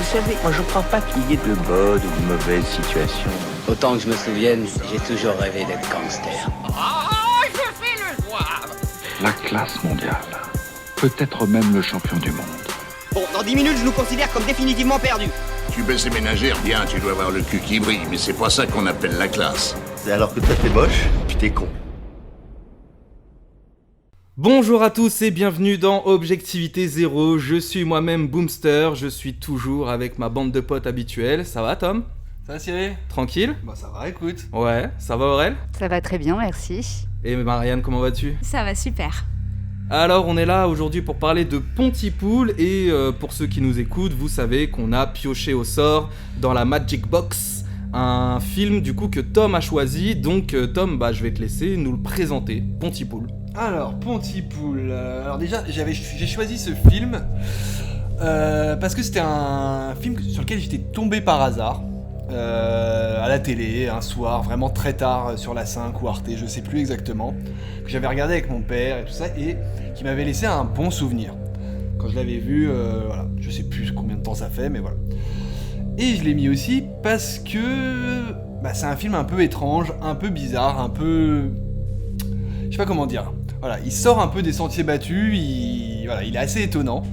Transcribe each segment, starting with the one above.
savez, moi je crois pas qu'il y ait de bonnes ou de mauvaises situations. Autant que je me souvienne, j'ai toujours rêvé d'être gangster. Je fais le zouave. La classe mondiale. Peut-être même le champion du monde. Bon, dans 10 minutes, je nous considère comme définitivement perdus. Tu baisses les ménagères, bien, tu dois avoir le cul qui brille, mais c'est pas ça qu'on appelle la classe. Alors que toi t'es moche, puis t'es con. Bonjour à tous et bienvenue dans Objectivité Zéro, je suis moi-même Boomster, je suis toujours avec ma bande de potes habituelle, ça va Tom ? Ça va Cyril ? Tranquille ? Bah ça va, écoute. Ouais, ça va Aurel ? Ça va très bien, merci. Et Marianne, comment vas-tu ? Ça va super. Alors on est là aujourd'hui pour parler de Pontypool et pour ceux qui nous écoutent, vous savez qu'on a pioché au sort dans la Magic Box un film du coup que Tom a choisi, donc Tom, je vais te laisser nous le présenter, Pontypool. Alors, Pontypool, alors déjà j'ai choisi ce film parce que c'était un film sur lequel j'étais tombé par hasard à la télé un soir vraiment très tard sur la 5 ou Arte, je sais plus exactement, que j'avais regardé avec mon père et tout ça et qui m'avait laissé un bon souvenir. Quand je l'avais vu, voilà, je sais plus combien de temps ça fait, mais voilà. Et je l'ai mis aussi parce que c'est un film un peu étrange, un peu bizarre, un peu... Je sais pas comment dire. Voilà, il sort un peu des sentiers battus, il est assez étonnant.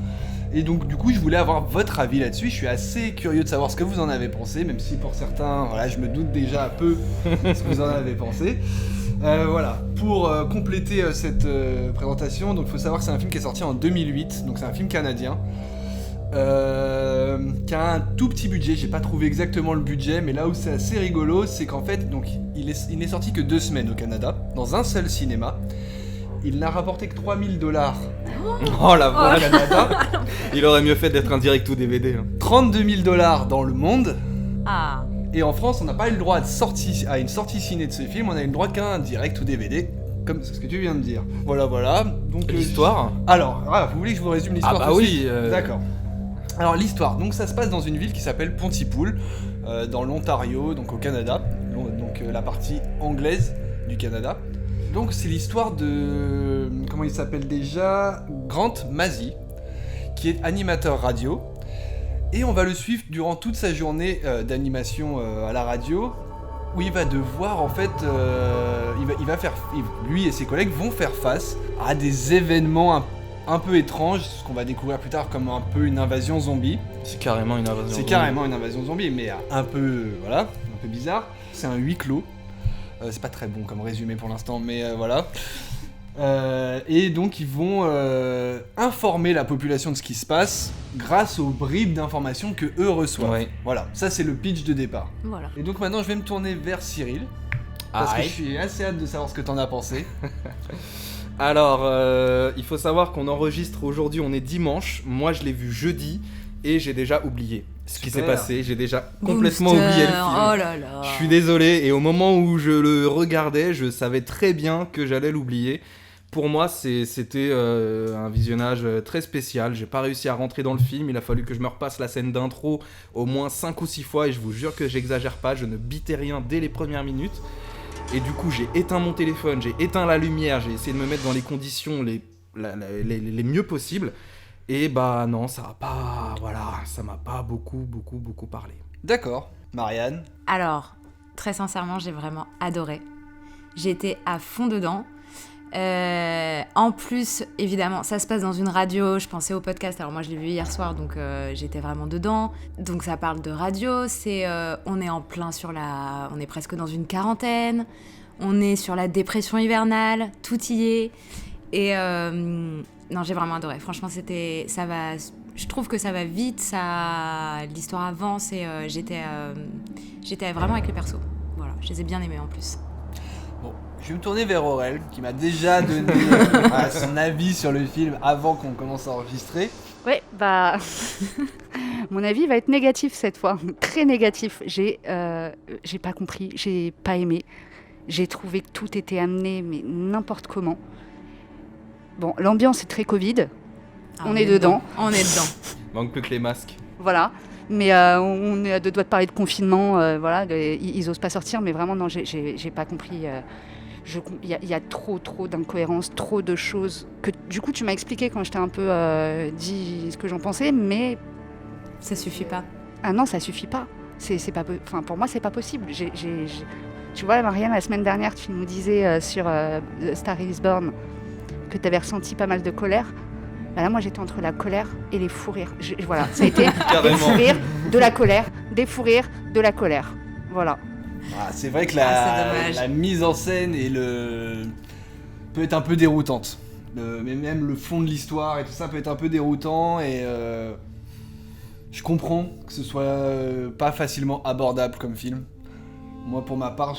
Et donc du coup je voulais avoir votre avis là-dessus, je suis assez curieux de savoir ce que vous en avez pensé, même si pour certains, voilà, je me doute déjà un peu ce que vous en avez pensé. Voilà, pour compléter cette présentation, donc il faut savoir que c'est un film qui est sorti en 2008, donc c'est un film canadien. Qui a un tout petit budget, j'ai pas trouvé exactement le budget, mais là où c'est assez rigolo, c'est qu'en fait, donc, il n'est sorti que 2 semaines au Canada, dans un seul cinéma. Il n'a rapporté que $3 000 Oh la vache. au Canada. Il aurait mieux fait d'être un direct ou DVD. Hein. $32 000 dans le monde. Ah. Et en France, on n'a pas eu le droit à une sortie ciné de ce film, on a eu le droit qu'à un direct ou DVD. Comme ce que tu viens de dire. Voilà. Donc l'histoire. Alors, vous voulez que je vous résume l'histoire? Ah bah oui. D'accord. Alors l'histoire, donc ça se passe dans une ville qui s'appelle Pontypool, dans l'Ontario, donc au Canada, donc la partie anglaise du Canada. Donc c'est l'histoire de, comment il s'appelle déjà, Grant Mazzy, qui est animateur radio, et on va le suivre durant toute sa journée d'animation à la radio, où il va devoir en fait, lui et ses collègues vont faire face à des événements un peu étrange, ce qu'on va découvrir plus tard comme un peu une invasion zombie. C'est carrément une invasion zombie. C'est carrément une invasion zombie, mais un peu bizarre. C'est un huis clos. C'est pas très bon comme résumé pour l'instant, mais voilà. Et donc ils vont informer la population de ce qui se passe grâce aux bribes d'informations que eux reçoivent. Ouais. Voilà, ça c'est le pitch de départ. Voilà. Et donc maintenant je vais me tourner vers Cyril, parce que je suis assez hâte de savoir ce que t'en as pensé. Alors, il faut savoir qu'on enregistre aujourd'hui, on est dimanche. Moi, je l'ai vu jeudi et j'ai déjà oublié ce qui s'est passé. J'ai déjà complètement oublié le film. Oh là là. Je suis désolé. Et au moment où je le regardais, je savais très bien que j'allais l'oublier. Pour moi, c'était un visionnage très spécial. J'ai pas réussi à rentrer dans le film. Il a fallu que je me repasse la scène d'intro au moins 5 ou 6 fois. Et je vous jure que j'exagère pas. Je ne bitais rien dès les premières minutes. Et du coup, j'ai éteint mon téléphone, j'ai éteint la lumière, j'ai essayé de me mettre dans les conditions les mieux possibles. Et non, ça m'a pas beaucoup parlé. D'accord. Marianne? Alors, très sincèrement, j'ai vraiment adoré. J'étais à fond dedans. En plus, évidemment, ça se passe dans une radio, je pensais au podcast, alors moi je l'ai vu hier soir, donc j'étais vraiment dedans. Donc ça parle de radio, on est en plein on est presque dans une quarantaine, on est sur la dépression hivernale, tout y est. Et non, j'ai vraiment adoré, franchement je trouve que ça va vite, l'histoire avance et j'étais vraiment avec les persos. Voilà, je les ai bien aimés en plus. Je vais me tourner vers Aurel, qui m'a déjà donné son avis sur le film avant qu'on commence à enregistrer. Ouais, mon avis va être négatif cette fois, très négatif. J'ai pas compris, j'ai pas aimé. J'ai trouvé que tout était amené, mais n'importe comment. Bon, l'ambiance est très Covid, on est dedans. On est dedans. Manque plus que les masques. Voilà. Mais on est à 2 doigts de parler de confinement, voilà, ils osent pas sortir, mais vraiment non, j'ai pas compris. Il y a trop d'incohérences, trop de choses que du coup tu m'as expliqué quand je t'ai un peu dit ce que j'en pensais, mais ça suffit pas. Ah non, ça suffit pas. C'est pas, enfin, pour moi, c'est pas possible. Tu vois, Marianne, la semaine dernière, tu nous disais sur The Star is Born que tu avais ressenti pas mal de colère. Bah là, moi, j'étais entre la colère et les fous rires. Voilà, ça a été des fous rires, de la colère, des fous rires, de la colère. Voilà. Ah, c'est vrai que c'est dommage. la mise en scène peut être un peu déroutante. Mais même le fond de l'histoire et tout ça peut être un peu déroutant et je comprends que ce soit pas facilement abordable comme film. Moi pour ma part,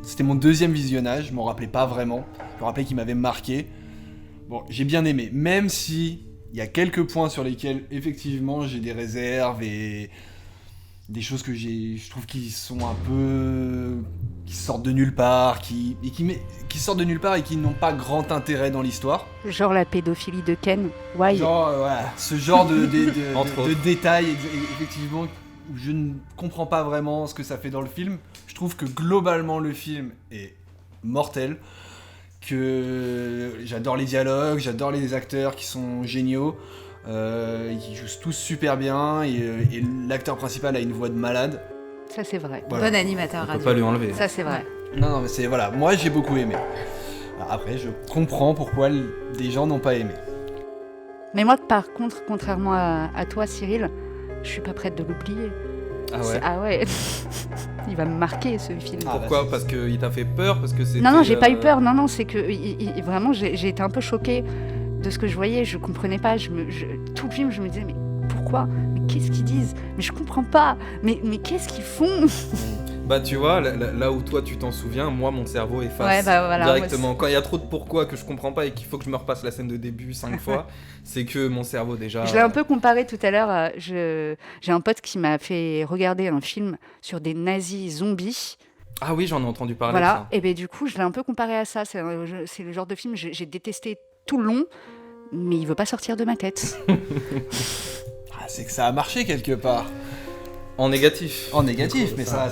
c'était mon deuxième visionnage, je m'en rappelais pas vraiment. Je me rappelais qu'il m'avait marqué. Bon, j'ai bien aimé, même si il y a quelques points sur lesquels effectivement j'ai des réserves et des choses que je trouve qui sont un peu qui sortent de nulle part, qui sortent de nulle part et qui n'ont pas grand intérêt dans l'histoire. Genre la pédophilie de Ken. Why? Genre voilà, ce genre de détails effectivement où je ne comprends pas vraiment ce que ça fait dans le film. Je trouve que globalement le film est mortel, que j'adore les dialogues, j'adore les acteurs qui sont géniaux. Qui jouent tous super bien et l'acteur principal a une voix de malade. Ça c'est vrai. Voilà. Bon animateur radio. On peut pas lui enlever. Ça c'est vrai. Non mais c'est voilà, moi j'ai beaucoup aimé. Après je comprends pourquoi des gens n'ont pas aimé. Mais moi par contre, contrairement à toi Cyril, je suis pas prête de l'oublier. Ah ouais. Ah ouais. Il va me marquer ce film. Pourquoi? Parce qu'il t'a fait peur? Parce que c'était... Non, j'ai pas eu peur. Non, c'est que vraiment j'ai été un peu choquée de ce que je voyais. Je comprenais pas. Tout le film, je me disais mais pourquoi? Mais qu'est-ce qu'ils disent? Mais je comprends pas. Mais qu'est-ce qu'ils font? Bah tu vois, là où toi tu t'en souviens, moi mon cerveau efface ouais, bah, voilà, directement. Quand il y a trop de pourquoi que je comprends pas et qu'il faut que je me repasse la scène de début 5 fois, c'est que mon cerveau déjà... Je l'ai un peu comparé tout à l'heure. J'ai un pote qui m'a fait regarder un film sur des nazis zombies. Ah oui, j'en ai entendu parler. Voilà, de ça. et ben du coup je l'ai un peu comparé à ça. C'est le genre de film j'ai détesté tout le long, mais il veut pas sortir de ma tête. C'est que ça a marché quelque part. En négatif. En négatif, mais ça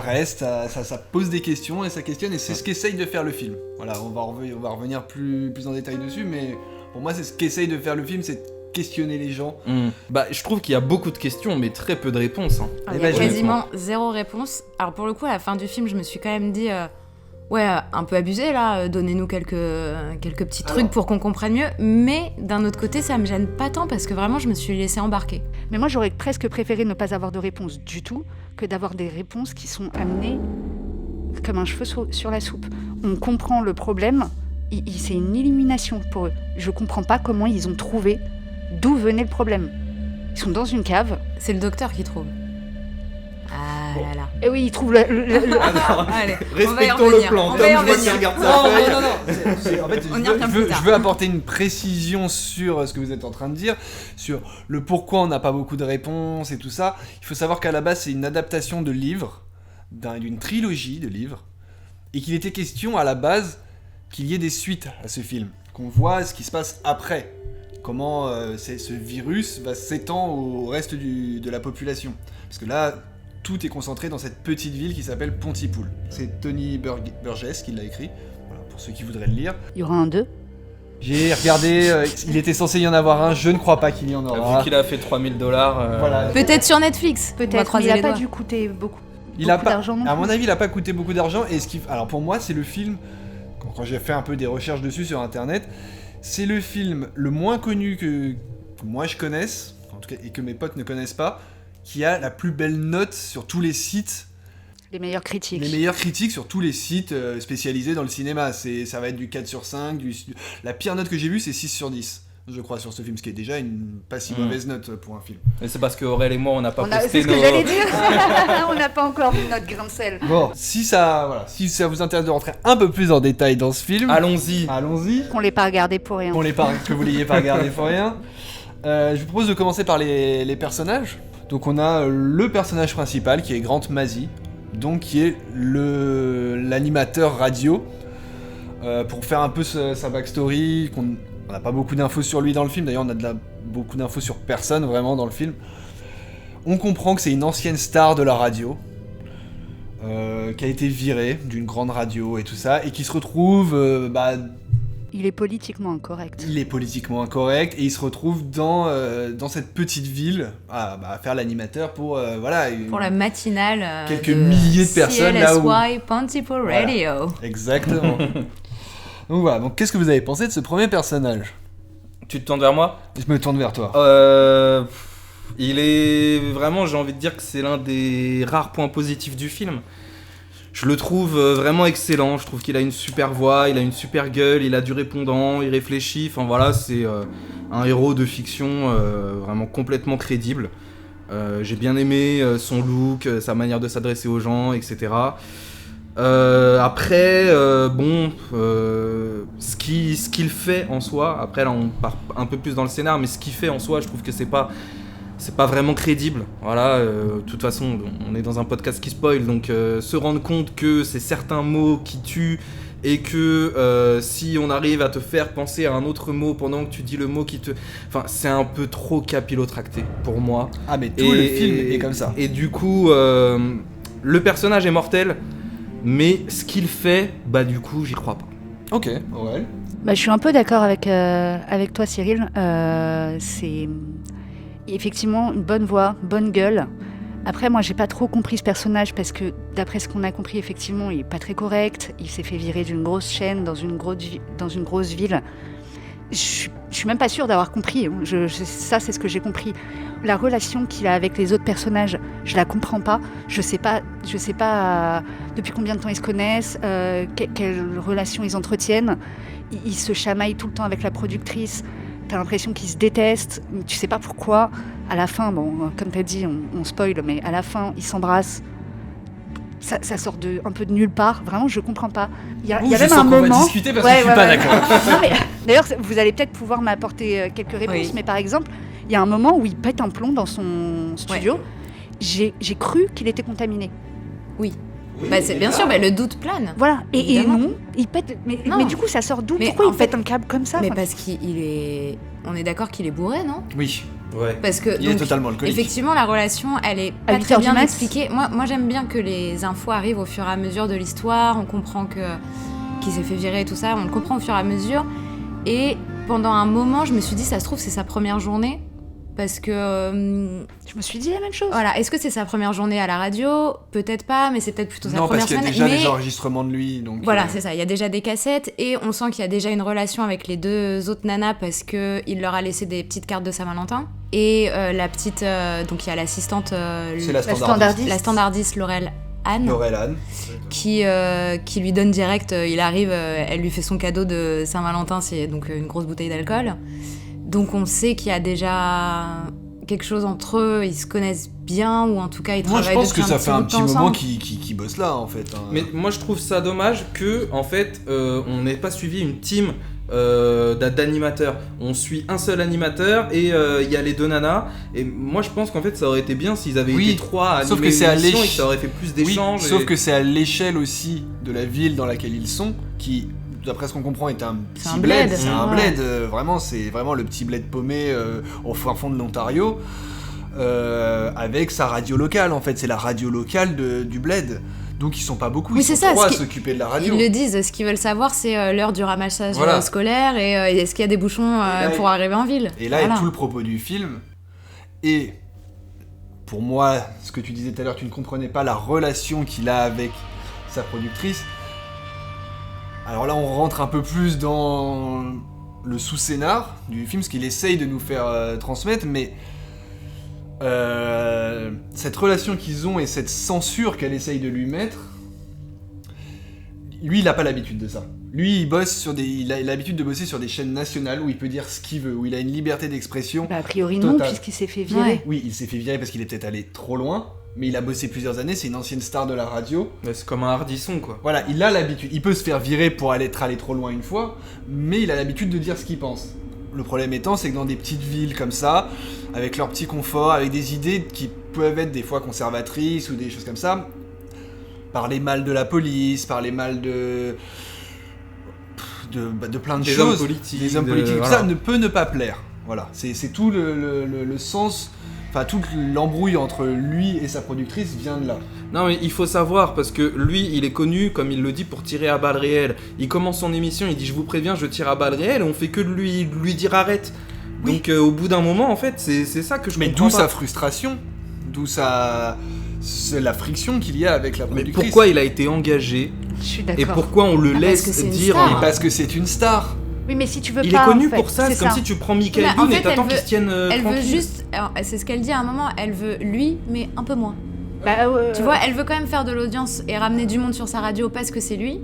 reste, ça pose des questions et ça questionne, et c'est ce qu'essaye de faire le film. Voilà, on va revenir plus en détail dessus, mais pour moi c'est ce qu'essaye de faire le film, c'est questionner les gens. Bah, je trouve qu'il y a beaucoup de questions, mais très peu de réponses. Hein. Il y a quasiment zéro réponse. Alors pour le coup, à la fin du film, je me suis quand même dit... ouais, un peu abusé là, donnez-nous quelques petits trucs pour qu'on comprenne mieux, mais d'un autre côté ça me gêne pas tant parce que vraiment je me suis laissée embarquer. Mais moi j'aurais presque préféré ne pas avoir de réponse du tout que d'avoir des réponses qui sont amenées comme un cheveu sur la soupe. On comprend le problème, c'est une illumination pour eux. Je comprends pas comment ils ont trouvé d'où venait le problème. Ils sont dans une cave. C'est le docteur qui trouve. Ah là là. Et oui, il trouve le... Allez, respectons le plan. Tom, je vois qu'il regarde sa feuille. Non. En fait, je veux apporter une précision sur ce que vous êtes en train de dire, sur le pourquoi on n'a pas beaucoup de réponses et tout ça. Il faut savoir qu'à la base, c'est une adaptation de livres, d'une trilogie de livres, et qu'il était question à la base qu'il y ait des suites à ce film, qu'on voit ce qui se passe après, comment ce virus va s'étendre au reste de la population. Parce que là, tout est concentré dans cette petite ville qui s'appelle Pontypool. C'est Tony Burgess qui l'a écrit, voilà, pour ceux qui voudraient le lire. Il y aura un 2. J'ai regardé, il était censé y en avoir un, je ne crois pas qu'il y en aura. Vu qu'il a fait $3000, voilà. Peut-être sur Netflix. Peut-être, mais il n'a pas dû coûter beaucoup d'argent non plus. À mon avis, il n'a pas coûté beaucoup d'argent. Alors pour moi, c'est le film, quand j'ai fait un peu des recherches dessus sur internet, c'est le film le moins connu que moi je connaisse, en tout cas, et que mes potes ne connaissent pas, qui a la plus belle note sur tous les sites. Les meilleures critiques. Les meilleures critiques sur tous les sites spécialisés dans le cinéma. Ça va être du 4 sur 5. La pire note que j'ai vue, c'est 6 sur 10, je crois, sur ce film, ce qui est déjà une pas si mauvaise note pour un film. Mais c'est parce qu'Aurel et moi, on n'a pas posté c'est ce que j'allais dire. On n'a pas encore vu notre grain de sel. Bon, si ça vous intéresse de rentrer un peu plus en détail dans ce film... Allons-y. Qu'on l'ait pas regardé pour rien. Que vous l'ayez pas regardé pour rien. Je vous propose de commencer par les personnages. Donc on a le personnage principal qui est Grant Mazzie, donc qui est l'animateur radio. Pour faire un peu sa backstory, on n'a pas beaucoup d'infos sur lui dans le film, d'ailleurs on a beaucoup d'infos sur personne vraiment dans le film. On comprend que c'est une ancienne star de la radio, qui a été virée d'une grande radio et tout ça, et qui se retrouve... Il est politiquement incorrect. Il est politiquement incorrect et il se retrouve dans cette petite ville à faire l'animateur pour Pour la matinale. quelques milliers de personnes là où. CLSY Pontypool Radio. Exactement. Donc voilà. Donc qu'est-ce que vous avez pensé de ce premier personnage ? Tu te tournes vers moi ? Je me tourne vers toi. Il est vraiment, j'ai envie de dire que c'est l'un des rares points positifs du film. Je le trouve vraiment excellent, je trouve qu'il a une super voix, il a une super gueule, il a du répondant, il réfléchit, enfin voilà, c'est un héros de fiction vraiment complètement crédible. J'ai bien aimé son look, sa manière de s'adresser aux gens, etc. Après, ce qu'il fait en soi, après là on part un peu plus dans le scénar, mais ce qu'il fait en soi, je trouve que c'est pas vraiment crédible. Voilà, de toute façon, on est dans un podcast qui spoil, donc se rendre compte que c'est certains mots qui tuent et que si on arrive à te faire penser à un autre mot pendant que tu dis le mot qui te... Enfin, c'est un peu trop capillotracté pour moi. Ah mais tout le film est comme ça. Et du coup, le personnage est mortel, mais ce qu'il fait, bah du coup, j'y crois pas. Ok, ouais. Bah, je suis un peu d'accord avec toi, Cyril. C'est effectivement une bonne voix, bonne gueule. Après, moi, j'ai pas trop compris ce personnage parce que, d'après ce qu'on a compris, effectivement, il est pas très correct. Il s'est fait virer d'une grosse chaîne dans une grosse ville. Je suis même pas sûre d'avoir compris. Ça, c'est ce que j'ai compris. La relation qu'il a avec les autres personnages, je la comprends pas. Je sais pas depuis combien de temps ils se connaissent, quelle relation ils entretiennent. Ils se chamaillent tout le temps avec la productrice. T'as l'impression qu'ils se détestent, tu sais pas pourquoi. À la fin, bon, comme t'as dit, on spoil, mais à la fin, ils s'embrassent. Ça sort un peu de nulle part. Vraiment, je comprends pas. Il y a même un moment. On va discuter parce que je suis pas d'accord. Non, mais, d'ailleurs, vous allez peut-être pouvoir m'apporter quelques réponses. Mais par exemple, il y a un moment où il pète un plomb dans son studio. J'ai cru qu'il était contaminé. Oui. Bah c'est bien sûr, mais le doute plane. Voilà, et non, il pète. Mais du coup, ça sort d'où ? Pourquoi il pète un câble comme ça ? Mais parce qu'il est. On est d'accord qu'il est bourré, non ? Oui. Ouais. Parce que il est totalement alcoolique. Effectivement, la relation, elle est pas très bien expliquée. Moi, j'aime bien que les infos arrivent au fur et à mesure de l'histoire. On comprend qu'il s'est fait virer et tout ça. On le comprend au fur et à mesure. Et pendant un moment, je me suis dit, ça se trouve, c'est sa première journée. Parce que... je me suis dit la même chose. Voilà, est-ce que c'est sa première journée à la radio ? Peut-être pas, mais c'est peut-être plutôt sa non, première parce qu'il y a semaine. déjà des enregistrements de lui. Donc voilà, c'est ça, il y a déjà des cassettes et on sent qu'il y a déjà une relation avec les deux autres nanas parce qu'il leur a laissé des petites cartes de Saint-Valentin. Et la petite... donc il y a l'assistante... c'est la standardiste. La standardiste Laurel Anne. Qui lui donne direct... il arrive, elle lui fait son cadeau de Saint-Valentin, c'est donc une grosse bouteille d'alcool. Donc on sait qu'il y a déjà quelque chose entre eux, ils se connaissent bien ou en tout cas ils travaillent depuis un petit bout de temps. Moi je pense que ça fait un petit moment qu'ils bossent là en fait. Mais moi je trouve ça dommage que en fait on n'ait pas suivi une team d'animateurs. On suit un seul animateur et il y a les deux nanas. Et moi je pense qu'en fait ça aurait été bien s'ils avaient été trois à animer l'émission et que ça aurait fait plus d'échanges. Oui, sauf que c'est à l'échelle aussi de la ville dans laquelle ils sont qui... D'après ce qu'on comprend, est un petit bled. C'est un bled, vraiment, c'est vraiment le petit bled paumé au fin fond de l'Ontario, avec sa radio locale. En fait, c'est la radio locale du bled. Donc ils sont pas beaucoup, ils sont trois à s'occuper de la radio. Ils le disent, ce qu'ils veulent savoir, c'est l'heure du ramassage scolaire et est-ce qu'il y a des bouchons pour arriver en ville. Et là est tout le propos du film. Et pour moi, ce que tu disais tout à l'heure, tu ne comprenais pas la relation qu'il a avec sa productrice. Alors là, on rentre un peu plus dans le sous-scénar du film, ce qu'il essaye de nous faire transmettre, mais cette relation qu'ils ont et cette censure qu'elle essaye de lui mettre, lui, il n'a pas l'habitude de ça. Lui, il a l'habitude de bosser sur des chaînes nationales où il peut dire ce qu'il veut, où il a une liberté d'expression. Bah, a priori non, puisqu'il s'est fait virer. Ouais. Oui, il s'est fait virer parce qu'il est peut-être allé trop loin. Mais il a bossé plusieurs années, c'est une ancienne star de la radio. Mais c'est comme un hardisson, quoi. Voilà, il a l'habitude. Il peut se faire virer pour être allé trop loin une fois, mais il a l'habitude de dire ce qu'il pense. Le problème étant, c'est que dans des petites villes comme ça, avec leur petit confort, avec des idées qui peuvent être des fois conservatrices ou des choses comme ça, parler mal de la police, parler mal de plein de choses. Des hommes politiques. Ça ne peut ne pas plaire. Voilà, c'est tout le sens... Enfin, toute l'embrouille entre lui et sa productrice vient de là. Non mais il faut savoir, parce que lui, il est connu, comme il le dit, pour tirer à balles réelles. Il commence son émission, il dit « je vous préviens, je tire à balles réelles », et on fait que de lui dire « arrête ». Oui. Donc au bout d'un moment, en fait, c'est ça que je Mais comprends d'où pas. sa frustration, c'est la friction qu'il y a avec la Mais productrice. pourquoi il a été engagé Je suis d'accord. et pourquoi on le parce laisse que c'est une dire... star. Et parce que c'est une star. Oui, mais si tu veux Il pas. est connu en fait, pour ça, c'est comme si tu prends Michael Mais en Youn et fait, t'attends elle qu'il veut- se tienne Elle veut tranquille. juste, alors, c'est ce qu'elle dit à un moment, elle veut lui, mais un peu moins. Bah, Tu vois, elle veut quand même faire de l'audience et ramener du monde sur sa radio parce que c'est lui,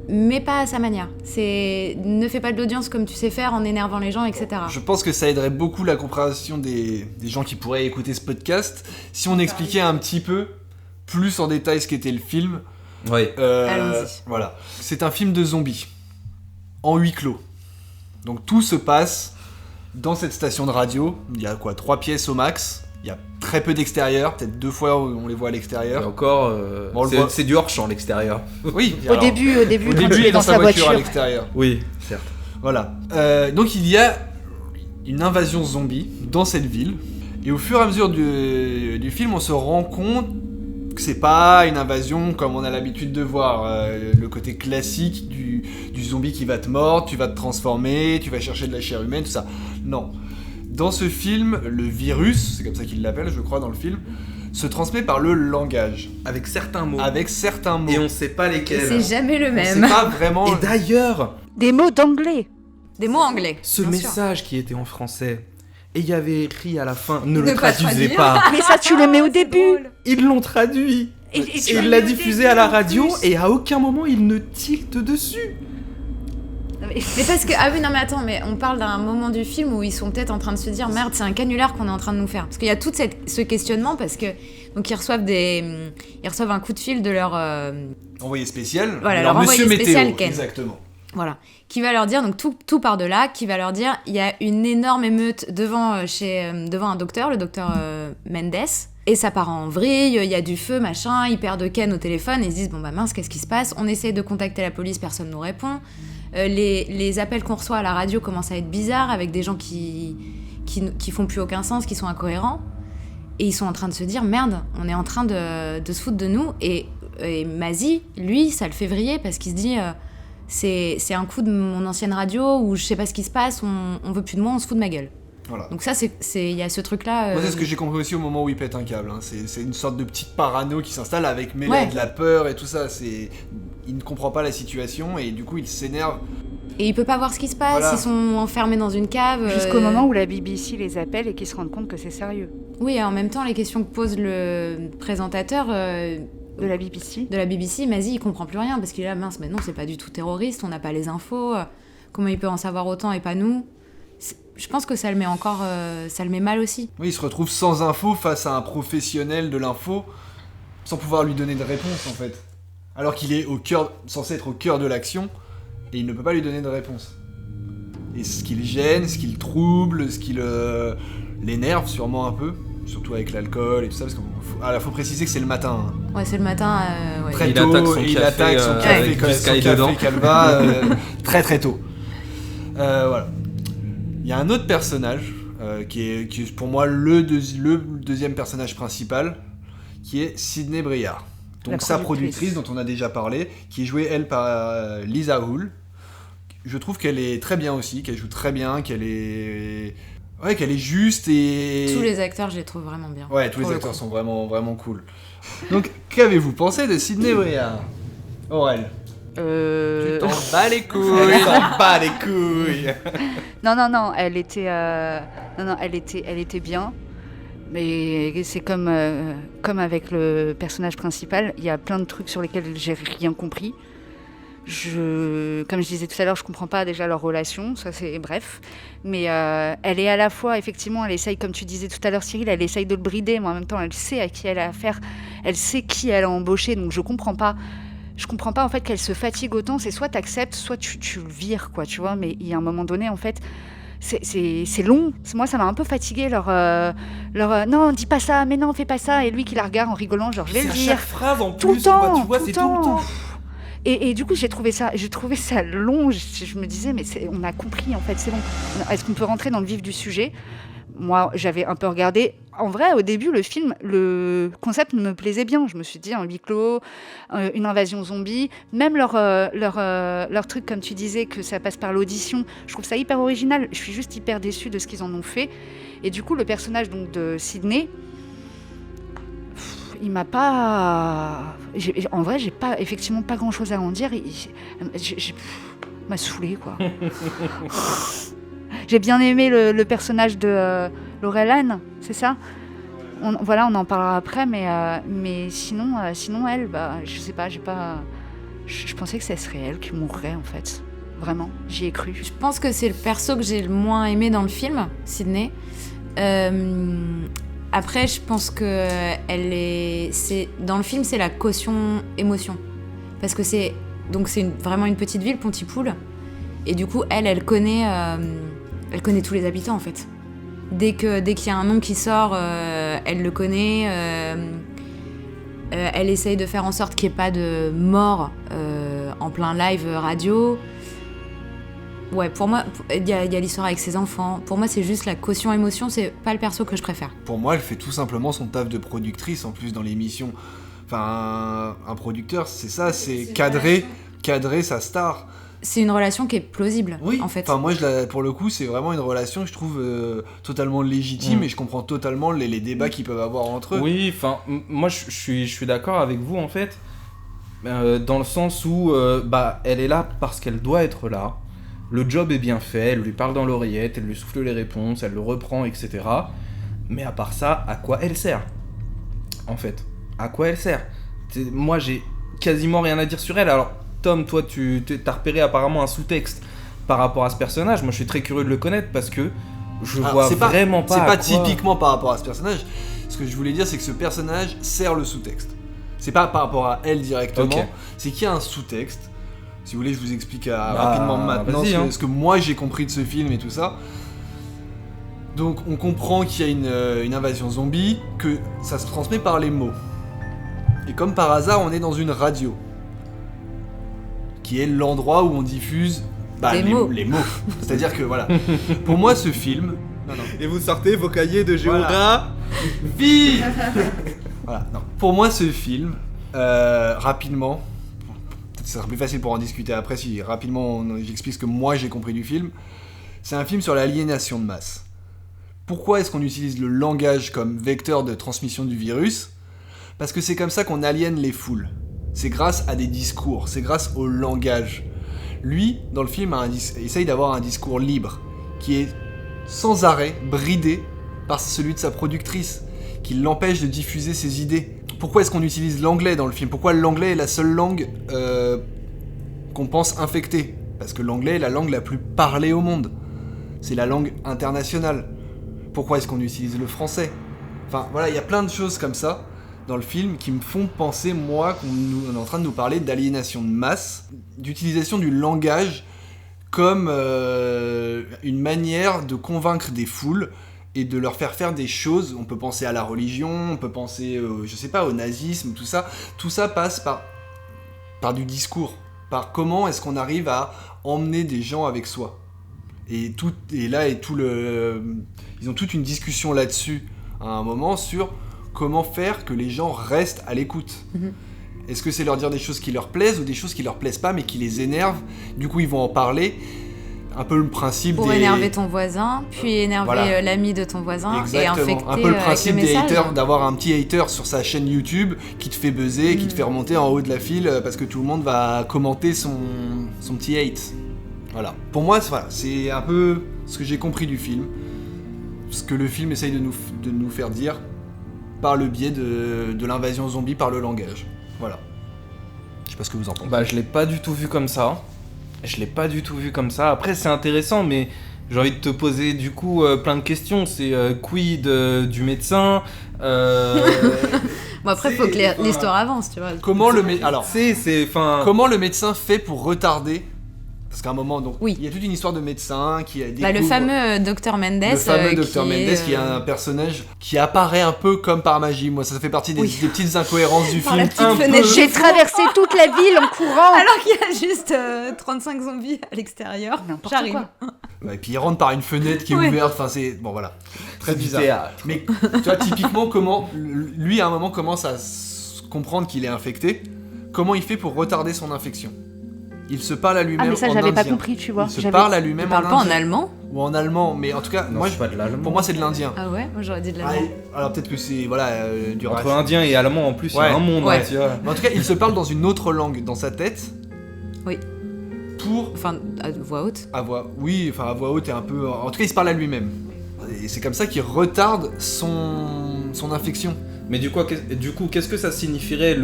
mais pas à sa manière. C'est ne fais pas de l'audience comme tu sais faire en énervant les gens, etc. Je pense que ça aiderait beaucoup la compréhension des gens qui pourraient écouter ce podcast si on expliquait un petit peu plus en détail ce qu'était le film. Ouais. Allons-y. Voilà. C'est un film de zombies en huis clos. Donc tout se passe dans cette station de radio. Il y a 3 pièces au max. Il y a très peu d'extérieur, peut-être 2 fois où on les voit à Et l'extérieur. encore, Bon, on le voit. c'est du hors-champ l'extérieur. Oui. Au début, Au quand début, il il est est dans sa voiture à voiture. l'extérieur. Oui, certes. Voilà. Donc il y a une invasion zombie dans cette ville. Et au fur et à mesure du film, on se rend compte que c'est pas une invasion comme on a l'habitude de voir. Le côté classique du zombie qui va te mordre, tu vas te transformer, tu vas chercher de la chair humaine, tout ça. Non. Dans ce film, le virus, c'est comme ça qu'il l'appelle, je crois, dans le film, se transmet par le langage. Avec certains mots. Avec certains mots. Et on sait pas Et lesquels. c'est jamais le On même. sait pas vraiment... Et d'ailleurs, Des mots d'anglais. Des mots anglais. ce bien sûr. message qui était en français, et il y avait écrit à la fin, ne Ne le pas traduisez traduire. pas. Mais ça, tu le mets au C'est début. drôle. Ils l'ont traduit. Et Et tu le il l'a mets au diffusé début, à la en radio plus. et à aucun moment il ne tilte dessus. Mais parce que, ah oui, non mais attends, mais on parle d'un moment du film où ils sont peut-être en train de se dire merde, c'est un canular qu'on est en train de nous faire. Parce qu'il y a tout ce questionnement parce que donc ils reçoivent un coup de fil de leur Envoyé spécial. Voilà, Alors, leur Monsieur envoyé Météo, spécial, Ken. exactement. voilà, qui va leur dire donc tout part de là, qui va leur dire il y a une énorme émeute devant un docteur, le docteur Mendes. Et ça part en vrille, il y a du feu, machin, ils perdent Ken au téléphone, ils se disent bon bah mince, qu'est-ce qui se passe? On essaie de contacter la police, personne nous répond. Les appels qu'on reçoit à la radio commencent à être bizarres, avec des gens qui font plus aucun sens, qui sont incohérents. Et ils sont en train de se dire merde, on est en train de se foutre de nous. Et Mazi, lui, ça le fait vriller parce qu'il se dit c'est un coup de mon ancienne radio où je sais pas ce qui se passe, on veut plus de moi, on se fout de ma gueule. Voilà. Donc ça, il y a ce truc-là... Moi, c'est ce que j'ai compris aussi au moment où il pète un câble. Hein. C'est une sorte de petite parano qui s'installe avec mêlé Ouais. de la peur et tout ça. Il ne comprend pas la situation et du coup, il s'énerve. Et il peut pas voir ce qui se passe, Voilà. ils sont enfermés dans une cave. Jusqu'au moment où la BBC les appelle et qu'ils se rendent compte que c'est sérieux. Oui, et en même temps, les questions que pose le présentateur De la BBC. de la BBC, Mazi, il comprend plus rien parce qu'il est là, mince, mais non, c'est pas du tout terroriste, on n'a pas les infos, comment il peut en savoir autant et pas nous? Je pense que ça le met encore, ça le met mal aussi. Oui, il se retrouve sans info face à un professionnel de l'info sans pouvoir lui donner de réponse en fait. Alors qu'il est censé être au cœur de l'action et il ne peut pas lui donner de réponse. Et ce qui le gêne, ce qui le trouble, ce qui l'énerve sûrement un peu, surtout avec l'alcool et tout ça, parce qu'il faut préciser que c'est le matin. Hein. Ouais, c'est le matin. Ouais. Très Il tôt, attaque son et il café, attaque son café, avec quand du son Sky café dedans. Calva, très très tôt. Voilà. Il y a un autre personnage qui est pour moi le deuxième personnage principal, qui est Sidney Briard. Donc La sa productrice. productrice dont on a déjà parlé, qui est jouée elle par Lisa Hull. Je trouve qu'elle est très bien aussi, qu'elle joue très bien, qu'elle est juste et... Tous les acteurs, je les trouve vraiment bien. Ouais, tous les Pour le acteurs coup. sont vraiment, vraiment cool. Donc, qu'avez-vous pensé de Sidney Briard, Aurel? Tu t'en bats les couilles. Elle s'en bat les couilles. Non, elle était, elle était bien. Mais c'est comme avec le personnage principal, il y a plein de trucs sur lesquels j'ai rien compris. Comme je disais tout à l'heure, je comprends pas déjà leur relation, ça c'est bref. Mais elle est à la fois, effectivement, elle essaye, comme tu disais tout à l'heure Cyril, elle essaye de le brider, mais en même temps elle sait à qui elle a affaire, elle sait qui elle a embauché, donc je comprends pas en fait qu'elle se fatigue autant, c'est soit t'acceptes, soit tu le vires, quoi, tu vois, mais il y a un moment donné, en fait, c'est long. Moi, ça m'a un peu fatigué leur non, dis pas ça, mais non, fais pas ça, et lui qui la regarde en rigolant, genre je vais C'est le à dire. chaque phrase en Tout plus, le temps, quoi, tu vois, tout c'est le tout le temps. Et du coup, j'ai trouvé ça long. Je me disais, mais on a compris, en fait, c'est bon. Est-ce qu'on peut rentrer dans le vif du sujet ? moi, j'avais un peu regardé. En vrai, au début, le film, le concept me plaisait bien. Je me suis dit, un huis clos, une invasion zombie, même leur truc, comme tu disais, que ça passe par l'audition. Je trouve ça hyper original. Je suis juste hyper déçue de ce qu'ils en ont fait. Et du coup, le personnage donc, de Sidney, il m'a pas... En vrai, j'ai pas, effectivement pas grand-chose à en dire. Il m'a saoulée, quoi. J'ai bien aimé le personnage de Laurel Ann, c'est ça ? On en parlera après, mais sinon elle, je sais pas, je pensais que ça serait elle qui mourrait en fait. Vraiment, j'y ai cru. Je pense que c'est le perso que j'ai le moins aimé dans le film, Sidney. Après, je pense que dans le film, c'est la caution émotion. Parce que c'est vraiment une petite ville, Pontypool. Et du coup, elle connaît tous les habitants, en fait. Dès qu'il y a un nom qui sort, elle le connaît. Elle essaye de faire en sorte qu'il n'y ait pas de mort en plein live radio. Ouais, pour moi, il y a l'histoire avec ses enfants. Pour moi, c'est juste la caution émotion, c'est pas le perso que je préfère. Pour moi, elle fait tout simplement son taf de productrice, en plus, dans l'émission. Enfin, un producteur, c'est ça, c'est cadrer sa star. C'est une relation qui est plausible, oui, en fait. Enfin, moi, pour le coup, c'est vraiment une relation que je trouve totalement légitime et je comprends totalement les débats qu'ils peuvent avoir entre eux. Oui, enfin, moi, je suis d'accord avec vous, en fait, dans le sens où, elle est là parce qu'elle doit être là. Le job est bien fait, elle lui parle dans l'oreillette, elle lui souffle les réponses, elle le reprend, etc. Mais à part ça, à quoi elle sert ? En fait, à quoi elle sert ? Moi, j'ai quasiment rien à dire sur elle. Alors, Tom, toi, t'as repéré apparemment un sous-texte par rapport à ce personnage. Moi, je suis très curieux de le connaître parce que je vois vraiment pas. C'est pas typiquement par rapport à ce personnage. Ce que je voulais dire, c'est que ce personnage sert le sous-texte. C'est pas par rapport à elle directement, okay. C'est qu'il y a un sous-texte. Si vous voulez, je vous explique rapidement maintenant ce que moi j'ai compris de ce film et tout ça. Donc, on comprend qu'il y a une invasion zombie, que ça se transmet par les mots. Et comme par hasard, on est dans une radio, qui est l'endroit où on diffuse les mots. C'est-à-dire que voilà, pour moi ce film... Non. Et vous sortez vos cahiers de géographie. Voilà, non. Pour moi ce film, rapidement, peut-être ça sera plus facile pour en discuter après si rapidement j'explique ce que moi j'ai compris du film, c'est un film sur l'aliénation de masse. Pourquoi est-ce qu'on utilise le langage comme vecteur de transmission du virus ? Parce que c'est comme ça qu'on aliène les foules. C'est grâce à des discours, c'est grâce au langage. Lui, dans le film, essaye d'avoir un discours libre, qui est sans arrêt bridé par celui de sa productrice, qui l'empêche de diffuser ses idées. Pourquoi est-ce qu'on utilise l'anglais dans le film ? Pourquoi l'anglais est la seule langue qu'on pense infectée ? Parce que l'anglais est la langue la plus parlée au monde. C'est la langue internationale. Pourquoi est-ce qu'on utilise le français ? Enfin, voilà, il y a plein de choses comme ça dans le film qui me font penser, moi, qu'on est en train de nous parler d'aliénation de masse, d'utilisation du langage comme une manière de convaincre des foules et de leur faire des choses. On peut penser à la religion, on peut penser, au nazisme, tout ça. Tout ça passe par du discours, par comment est-ce qu'on arrive à emmener des gens avec soi. Ils ont toute une discussion là-dessus, à un moment, sur comment faire que les gens restent à l'écoute. Est-ce que c'est leur dire des choses qui leur plaisent ou des choses qui leur plaisent pas mais qui les énervent ? Du coup, ils vont en parler. Un peu le principe pour énerver ton voisin, puis énerver l'ami de ton voisin. Exactement. Et infecter un peu le principe des haters, d'avoir un petit hater sur sa chaîne YouTube qui te fait buzzer, qui te fait remonter en haut de la file parce que tout le monde va commenter son petit hate. Voilà. Pour moi, c'est un peu ce que j'ai compris du film. Ce que le film essaye de nous faire dire par le biais de l'invasion zombie par le langage. Voilà. Je sais pas ce que vous en pensez. Je l'ai pas du tout vu comme ça. Après, c'est intéressant, mais j'ai envie de te poser du coup plein de questions. C'est quid du médecin Bon, après, il faut que l'histoire avance, tu vois. Comment le médecin fait pour retarder ? Parce qu'à un moment, donc, il y a toute une histoire de médecin qui a découvert... le fameux Dr Mendes. Qui est un personnage qui apparaît un peu comme par magie. Moi, ça fait partie des petites incohérences du film. J'ai traversé toute la ville en courant. Alors qu'il y a juste 35 zombies à l'extérieur. J'arrive. Ouais, et puis il rentre par une fenêtre qui est ouverte, enfin c'est... Bon voilà, très bizarre. Théâtre. Mais tu vois, typiquement, comment... Lui, à un moment, commence à comprendre qu'il est infecté. Comment il fait pour retarder son infection? Il se parle à lui-même Ah, mais ça, en j'avais pas indien. compris, tu vois. Il se parle à lui-même Tu en parles pas indien. en allemand? Ou en allemand, mais en tout cas, Non, moi, c'est pas de l'allemand. pour moi, c'est de l'indien. Ah ouais? Moi, j'aurais dit de Ah, l'allemand. alors peut-être que c'est voilà du Entre rachat. indien et allemand, en plus, il y Ouais. a un monde, Ouais. tu vois. Mais en tout cas, il se parle dans une autre langue dans sa tête. Oui. Pour Enfin, à voix haute. à voix haute et un peu. En tout cas, il se parle à lui-même. Et c'est comme ça qu'il retarde son infection. Mais du coup, qu'est-ce que ça signifierait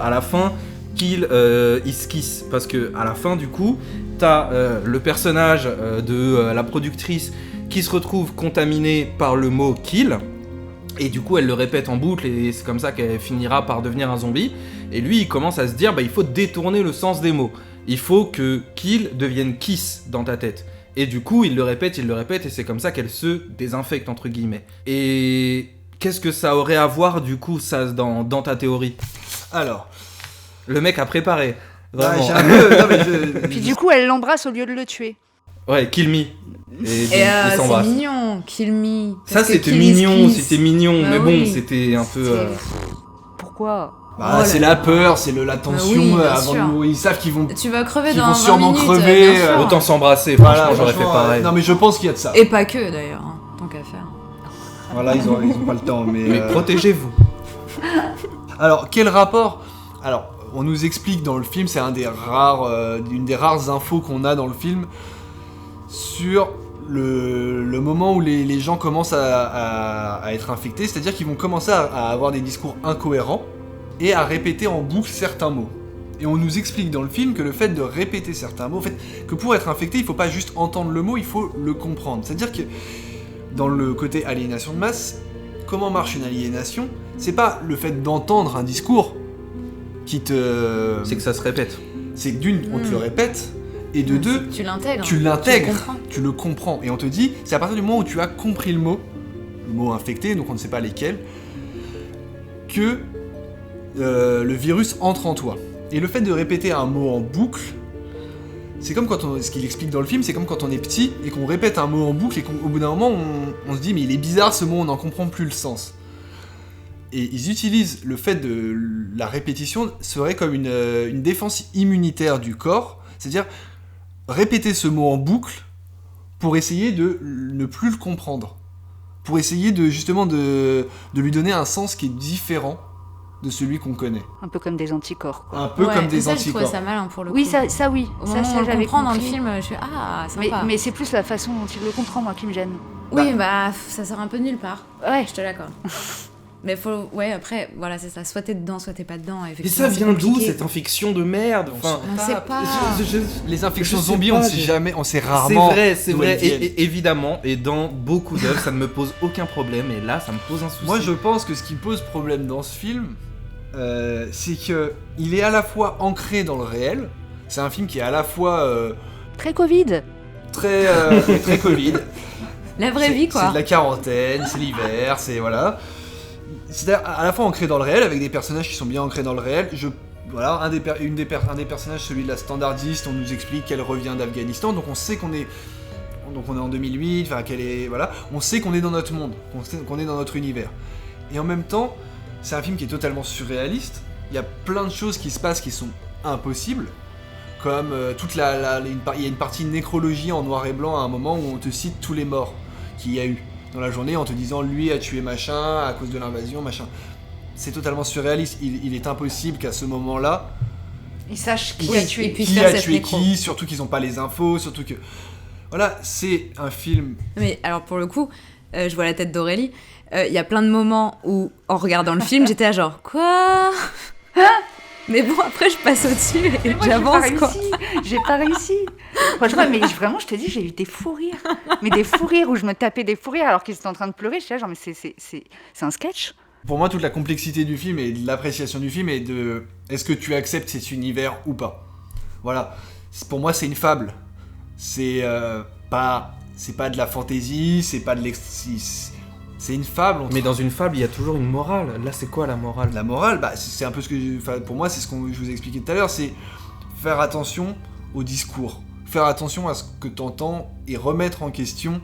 à la fin qu'il il se kiss? Parce que à la fin, du coup, t'as le personnage de la productrice qui se retrouve contaminée par le mot kill. Et du coup, elle le répète en boucle et c'est comme ça qu'elle finira par devenir un zombie. Et lui, il commence à se dire, il faut détourner le sens des mots. Il faut que kill devienne kiss dans ta tête. Et du coup, il le répète, et c'est comme ça qu'elle se désinfecte, entre guillemets. Et qu'est-ce que ça aurait à voir, du coup, ça, dans ta théorie? Alors. Le mec a préparé. Vraiment. Ouais, j'ai un peu- non, mais Puis du coup, elle l'embrasse au lieu de le tuer. Ouais, kill me. Et Et ils s'embrassent. c'est mignon, Kill Me. Ça, Parce que c'était Kill is mignon, Kiss. c'était mignon. Bah mais bon, oui. c'était un peu... Pourquoi? Bah, Oh c'est là la peur, c'est la tension oui, bien avant de sûr. mourir. Ils savent qu'ils vont. Tu vas crever Ils dans vont 20 sûrement minutes, crever, bien sûr. Autant s'embrasser, Voilà, franchement, j'aurais fait franchement, pareil. non, mais je pense qu'il y a de ça. Et pas que d'ailleurs, hein, tant qu'à faire. Voilà, ils ont pas le temps, mais. Mais protégez-vous. Alors, quel rapport? Alors, on nous explique dans le film, c'est une des rares infos qu'on a dans le film sur le moment où les gens commencent à être infectés, c'est-à-dire qu'ils vont commencer à avoir des discours incohérents et à répéter en boucle certains mots. Et on nous explique dans le film que le fait de répéter certains mots, en fait, que pour être infecté, il faut pas juste entendre le mot, il faut le comprendre. C'est-à-dire que dans le côté aliénation de masse, comment marche une aliénation? C'est pas le fait d'entendre un discours qui te... C'est que ça se répète. C'est que d'une, on te le répète, et de deux, Tu l'intègres. tu l'intègres, Tu le comprends. tu le comprends. Et on te dit, c'est à partir du moment où tu as compris le mot infecté, donc on ne sait pas lesquels, que le virus entre en toi. Et le fait de répéter un mot en boucle, c'est comme ce qu'il explique dans le film, c'est comme quand on est petit et qu'on répète un mot en boucle et qu'au bout d'un moment on se dit mais il est bizarre ce mot, on n'en comprend plus le sens. Et ils utilisent le fait de la répétition serait comme une défense immunitaire du corps, c'est-à-dire répéter ce mot en boucle pour essayer de ne plus le comprendre, pour essayer de justement de lui donner un sens qui est différent de celui qu'on connaît. Un peu comme des anticorps, quoi. Un peu Ouais, comme et des ça, je trouvais anticorps. ça malin pour le coup. Oui, ça oui. Au Ça, moment où on le j'avais comprend dans le compris. film, je suis sympa. Mais c'est plus la façon dont il le comprend, moi, qui me gêne. Oui, bah ça sort un peu nulle part. Ouais. Je te l'accorde. Mais après, voilà, c'est ça. Soit t'es dedans, soit t'es pas dedans. Mais Effectivement, ça c'est vient d'où, compliqué. cette infection de merde? Enfin, On sait pas. Les infections Je sais zombies, pas, on sait j'ai- jamais, on sait rarement. C'est d'où vrai, elles viennent. et évidemment, et dans beaucoup d'œuvres, ça ne me pose aucun problème, et là, ça me pose un souci. Moi, je pense que ce qui pose problème dans ce film, c'est que il est à la fois ancré dans le réel. C'est un film qui est à la fois Très Covid. très Covid. La vraie vie, C'est quoi. de la quarantaine, c'est l'hiver, c'est voilà. C'est à la fois ancré dans le réel, avec des personnages qui sont bien ancrés dans le réel. Voilà, un des personnages, celui de la standardiste, on nous explique qu'elle revient d'Afghanistan, donc on sait qu'on est en 2008, enfin qu'elle est voilà, on sait qu'on est dans notre monde, qu'on est dans notre univers. Et en même temps, c'est un film qui est totalement surréaliste. Il y a plein de choses qui se passent qui sont impossibles, comme il y a une partie nécrologie en noir et blanc à un moment où on te cite tous les morts qu'il y a eu dans la journée en te disant lui a tué machin à cause de l'invasion, machin. C'est totalement surréaliste. Il est impossible qu'à ce moment-là, Il sache qui Oui, a tué. et puis qui faire a cette tué nécro. qui, surtout qu'ils n'ont pas les infos, surtout que... Voilà, c'est un film... Mais alors pour le coup, je vois la tête d'Aurélie. Il y a plein de moments où, en regardant le film, j'étais là genre quoi. Mais bon, après je passe au-dessus et Moi, j'avance quoi. J'ai pas réussi. Franchement, mais vraiment, je te dis, j'ai eu des fous rires. Mais des fous rires où je me tapais des fous rires alors qu'ils étaient en train de pleurer. Je suis là, genre, mais c'est un sketch. Pour moi, toute la complexité du film et de l'appréciation du film est de... Est-ce que tu acceptes cet univers ou pas? Voilà. Pour moi, c'est une fable. C'est pas de la fantaisie, c'est pas de c'est une fable. Mais dans une fable, il y a toujours une morale. Là, c'est quoi la morale? La morale, bah, c'est un peu ce que... Enfin, pour moi, c'est ce que je vous ai expliqué tout à l'heure, c'est faire attention au discours. faire attention à ce que t'entends et remettre en question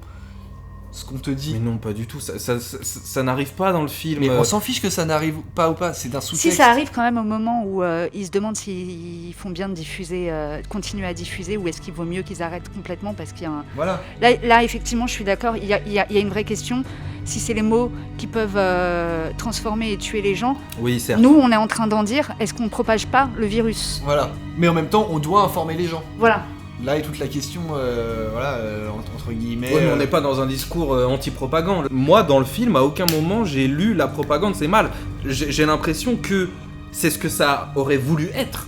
ce qu'on te dit. Mais non, pas du tout. Ça n'arrive pas dans le film. Mais on s'en fiche que ça n'arrive pas ou pas. C'est d'un sous-texte. Si, ça arrive quand même au moment où ils se demandent s'ils font bien de diffuser, continuer à diffuser, ou est-ce qu'il vaut mieux qu'ils arrêtent complètement parce qu'il y a un... Voilà. Là, effectivement, je suis d'accord. Il y a une vraie question. Si c'est les mots qui peuvent transformer et tuer les gens, oui, certes. Nous, on est en train d'en dire, est-ce qu'on ne propage pas le virus ? Voilà. Mais en même temps, on doit informer les gens. Voilà. Là est toute la question, entre guillemets... Oui, mais on n'est pas dans un discours anti-propagande. Moi, dans le film, à aucun moment, j'ai lu la propagande, c'est mal. J'ai l'impression que c'est ce que ça aurait voulu être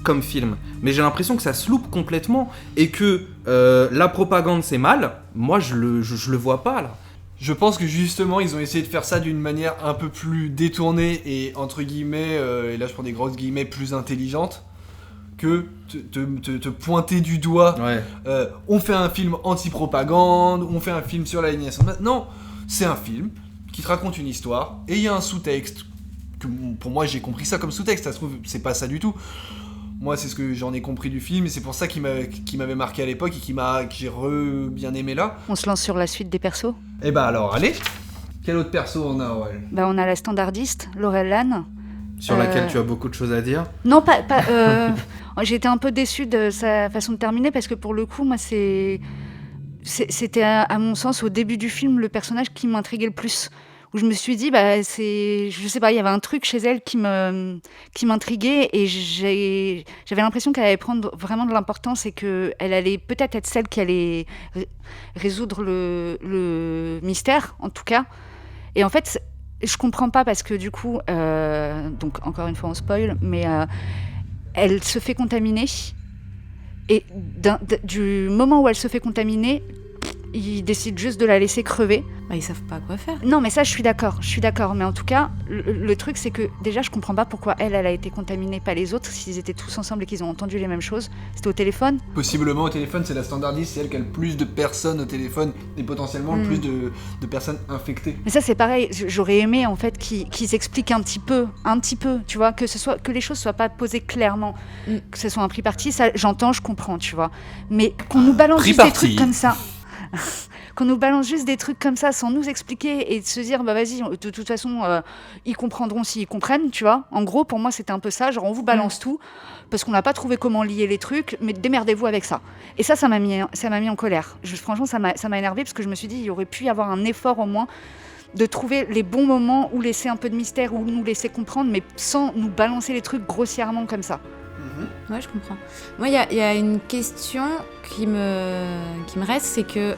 comme film. Mais j'ai l'impression que ça se loupe complètement. Et que la propagande, c'est mal. Moi, je le vois pas, là. Je pense que justement, ils ont essayé de faire ça d'une manière un peu plus détournée et, entre guillemets, et là je prends des grosses guillemets, plus intelligente, que te pointer du doigt. Ouais. On fait un film anti-propagande, on fait un film sur l'aliénation. Non, c'est un film qui te raconte une histoire, et il y a un sous-texte. Que, pour moi, j'ai compris ça comme sous-texte, ça se trouve, c'est pas ça du tout. Moi, c'est ce que j'en ai compris du film, et c'est pour ça qu'il m'avait marqué à l'époque, et que j'ai bien aimé là. On se lance sur la suite des persos ? Eh ben alors, allez. Quel autre perso on a, Aurel ? On a la standardiste, Laurel Lannes. Sur laquelle tu as beaucoup de choses à dire ? Non, pas j'ai été un peu déçue de sa façon de terminer, parce que pour le coup, moi, c'était à mon sens, au début du film, le personnage qui m'intriguait le plus. Où je me suis dit, je sais pas, il y avait un truc chez elle qui m'intriguait, et j'avais l'impression qu'elle allait prendre vraiment de l'importance et qu'elle allait peut-être être celle qui allait résoudre le mystère, en tout cas. Et en fait, je comprends pas, parce que du coup, donc encore une fois on spoil, mais elle se fait contaminer, et du moment où elle se fait contaminer, ils décident juste de la laisser crever. Ils savent pas quoi faire. Non, mais ça, je suis d'accord. Mais en tout cas, le truc, c'est que déjà, je comprends pas pourquoi elle a été contaminée, pas les autres, s'ils étaient tous ensemble et qu'ils ont entendu les mêmes choses. C'était au téléphone ? Possiblement au téléphone, c'est la standardiste, c'est elle qui a le plus de personnes au téléphone et potentiellement le plus de personnes infectées. Mais ça, c'est pareil. J'aurais aimé, en fait, qu'ils expliquent un petit peu, tu vois, que les choses soient pas posées clairement, que ce soit un pris parti. Ça, j'entends, je comprends, tu vois. Mais qu'on nous balance juste des trucs comme ça. Qu'on nous balance juste des trucs comme ça sans nous expliquer, et de se dire vas-y, de toute façon ils comprendront s'ils comprennent, tu vois. En gros, pour moi, c'était un peu ça, genre on vous balance tout parce qu'on n'a pas trouvé comment lier les trucs, mais démerdez-vous avec ça. Et ça m'a mis en colère. Franchement, ça m'a énervé, parce que je me suis dit, il y aurait pu y avoir un effort au moins de trouver les bons moments où laisser un peu de mystère, où nous laisser comprendre, mais sans nous balancer les trucs grossièrement comme ça. Ouais, je comprends. Moi, il y a une question qui me reste, c'est que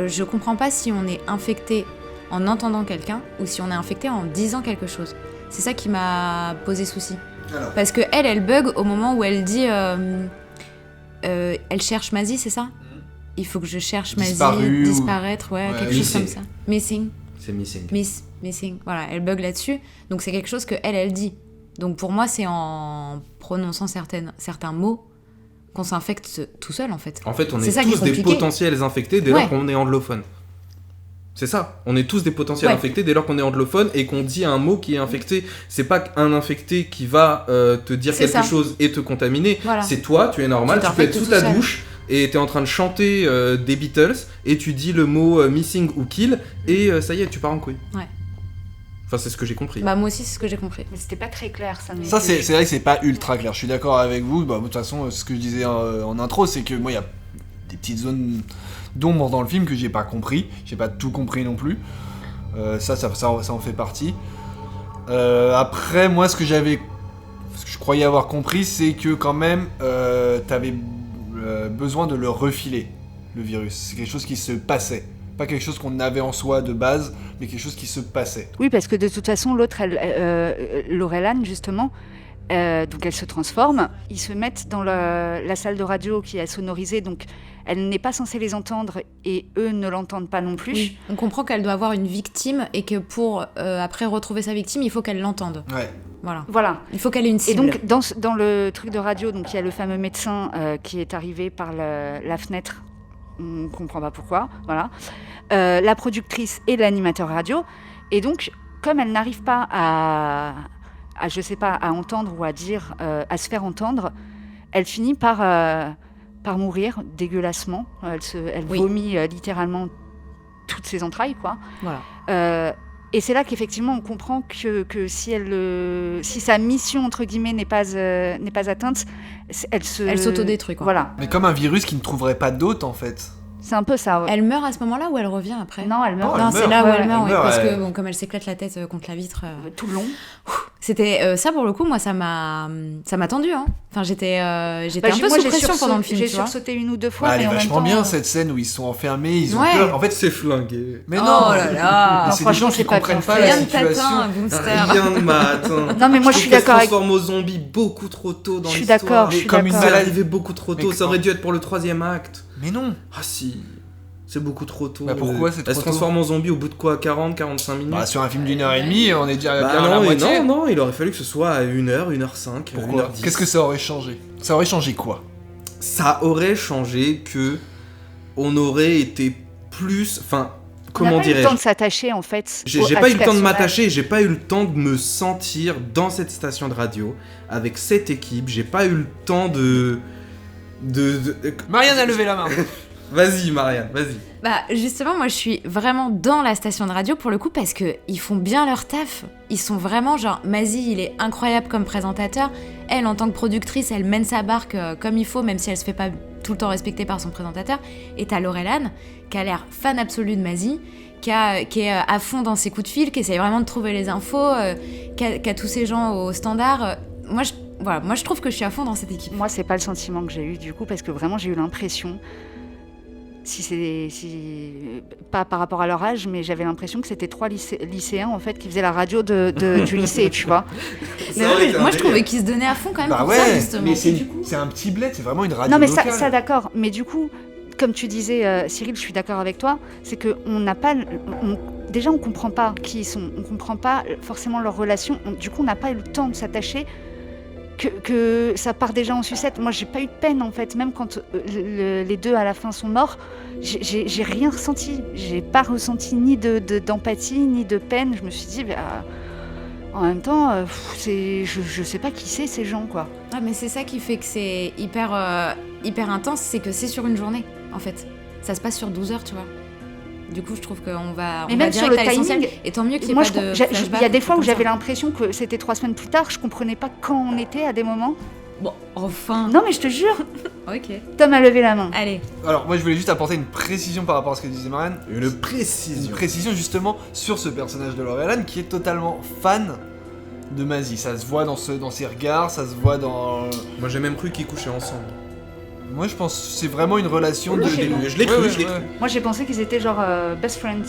je comprends pas si on est infecté en entendant quelqu'un ou si on est infecté en disant quelque chose. C'est ça qui m'a posé souci. Alors. Parce que elle bug au moment où elle dit elle cherche Mazie, c'est ça ? Il faut que je cherche Mazie, disparaître, quelque chose comme ça. Missing. C'est missing. Missing. Voilà, elle bug là-dessus. Donc c'est quelque chose que elle dit. Donc pour moi, c'est en prononçant certains mots qu'on s'infecte tout seul, en fait. En fait, on est tous des potentiels infectés dès lors qu'on est anglophone. C'est ça. On est tous des potentiels infectés dès lors qu'on est anglophone et qu'on dit un mot qui est infecté. C'est pas un infecté qui va te dire quelque chose et te contaminer. Voilà. C'est toi, tu es normal, tu peux être sous ta douche et t'es en train de chanter des Beatles et tu dis le mot missing ou kill et ça y est, tu pars en couille. Ouais. Enfin, c'est ce que j'ai compris. Moi aussi, c'est ce que j'ai compris. Mais c'était pas très clair, ça. Ça, c'est vrai que c'est pas ultra clair. Je suis d'accord avec vous. De toute façon, ce que je disais en intro, c'est que moi, il y a des petites zones d'ombre dans le film que j'ai pas compris. J'ai pas tout compris non plus. Ça en fait partie. Après, moi, ce que je croyais avoir compris, c'est que quand même, t'avais besoin de le refiler, le virus. C'est quelque chose qui se passait. Pas quelque chose qu'on avait en soi de base, mais quelque chose qui se passait. Oui, parce que de toute façon, l'autre, Laurel Lannes, justement, donc elle se transforme. Ils se mettent dans la salle de radio qui est sonorisée, donc elle n'est pas censée les entendre et eux ne l'entendent pas non plus. Oui. On comprend qu'elle doit avoir une victime et que pour après retrouver sa victime, il faut qu'elle l'entende. Ouais. Voilà. Il faut qu'elle ait une cible. Et donc, dans le truc de radio, donc il y a le fameux médecin qui est arrivé par la fenêtre. On ne comprend pas pourquoi, voilà. La productrice et l'animateur radio. Et donc, comme elle n'arrive pas à entendre ou à dire, à se faire entendre, elle finit par par mourir dégueulassement. Elle Oui. vomit littéralement toutes ses entrailles, quoi. Voilà. Et c'est là qu'effectivement on comprend que si sa mission entre guillemets n'est pas atteinte, elle s'autodétruit, quoi. Voilà, Mais comme un virus qui ne trouverait pas d'hôte en fait. c'est un peu ça. Ouais. Elle meurt à ce moment-là ou elle revient après? Non, elle meurt. Non, Non, c'est là où Ouais, elle meurt, elle oui, meurt, parce elle- que bon, comme elle s'éclate la tête contre la vitre. Tout le long. C'était ça pour le coup, moi ça m'a tendu. Hein. Enfin, j'étais un peu Moi, sous pression pendant le film. J'ai tu vois. sursauté une ou deux fois, Bah, elle mais est en même vachement temps, bien cette scène où ils sont enfermés, ils ont Ouais. peur. En fait, C'est flingué. mais Oh non. là là. Mais Non, c'est des franchement, gens qui c'est pas comprennent bien pas fait. la Rien de situation. tatin, Boomster. Rien de matin. Non, mais moi, je suis d'accord avec. transforme aux zombies beaucoup trop tôt dans Je suis l'histoire. d'accord, je suis Comme une d'accord. C'est maladie. arrivé beaucoup trop tôt. Mais Ça aurait dû être pour le 3e acte. Mais non. Ah si. C'est beaucoup trop tôt. Bah, pourquoi c'est Elle trop se transforme en zombie au bout de quoi, 40-45 minutes? Bah, sur un film d'1h30, on est déjà Bah bien à la non, moitié. non, il aurait fallu que ce soit à 1h, 1h05, Pourquoi 1h10. Qu'est-ce que ça aurait changé? Ça aurait changé quoi? Ça aurait changé que on aurait été plus... Enfin, On comment n'a pas eu le dirais-je? temps de s'attacher en fait. J'ai pas eu le temps de m'attacher, j'ai pas eu le temps de me sentir dans cette station de radio, avec cette équipe, j'ai pas eu le temps de... Marianne a levé la main. Vas-y Marianne, vas-y. Bah justement, moi je suis vraiment dans la station de radio pour le coup parce que ils font bien leur taf. Ils sont vraiment genre Mazie, il est incroyable comme présentateur. Elle en tant que productrice, elle mène sa barque comme il faut, même si elle se fait pas tout le temps respecter par son présentateur. Et t'as Laurel-Anne qui a l'air fan absolue de Mazie, qui est à fond dans ses coups de fil, qui essaye vraiment de trouver les infos, qui a tous ces gens au standard. Moi je trouve que je suis à fond dans cette équipe. Moi, c'est pas le sentiment que j'ai eu du coup, parce que vraiment, j'ai eu l'impression. Pas par rapport à leur âge, mais j'avais l'impression que c'était 3 lycéens en fait qui faisaient la radio du lycée, tu vois. Mais ouais, moi je trouvais qu'ils se donnaient à fond quand même Bah pour ça ouais, justement. mais c'est un petit bled, c'est vraiment une radio Non, mais locale. ça d'accord. Mais du coup, comme tu disais, Cyril, je suis d'accord avec toi, c'est que on n'a pas, déjà on comprend pas qui ils sont, on comprend pas forcément leur relation. Du coup, on n'a pas eu le temps de s'attacher. Que ça part déjà en sucette. Moi, j'ai pas eu de peine en fait, même quand les deux à la fin sont morts, j'ai rien ressenti. J'ai pas ressenti ni d'empathie ni de peine. Je me suis dit, en même temps, je sais pas qui c'est ces gens quoi. Ah mais c'est ça qui fait que c'est hyper intense, c'est que c'est sur une journée en fait. Ça se passe sur 12 heures, tu vois. Du coup, je trouve qu'on va, Mais on même va sur direct le à l'essentiel. timing, Et tant mieux qu'il n'y ait Moi, pas de il flashback. y a des fois où comme ça. j'avais l'impression que c'était 3 semaines plus tard. Je comprenais pas quand on était à des moments. Bon, enfin. Non, mais je te jure. Ok. Tom a levé la main. Allez. Alors moi je voulais juste apporter une précision par rapport à ce que disait Marianne. Une précision. Une précision justement sur ce personnage de Laurel-Anne qui est totalement fan de Mazie. Ça se voit dans ses regards, ça se voit dans... Moi j'ai même cru qu'ils couchaient ensemble. Moi je pense que c'est vraiment une relation de... Je l'ai cru, je l'ai cru. Moi, j'ai pensé qu'ils étaient genre best friends.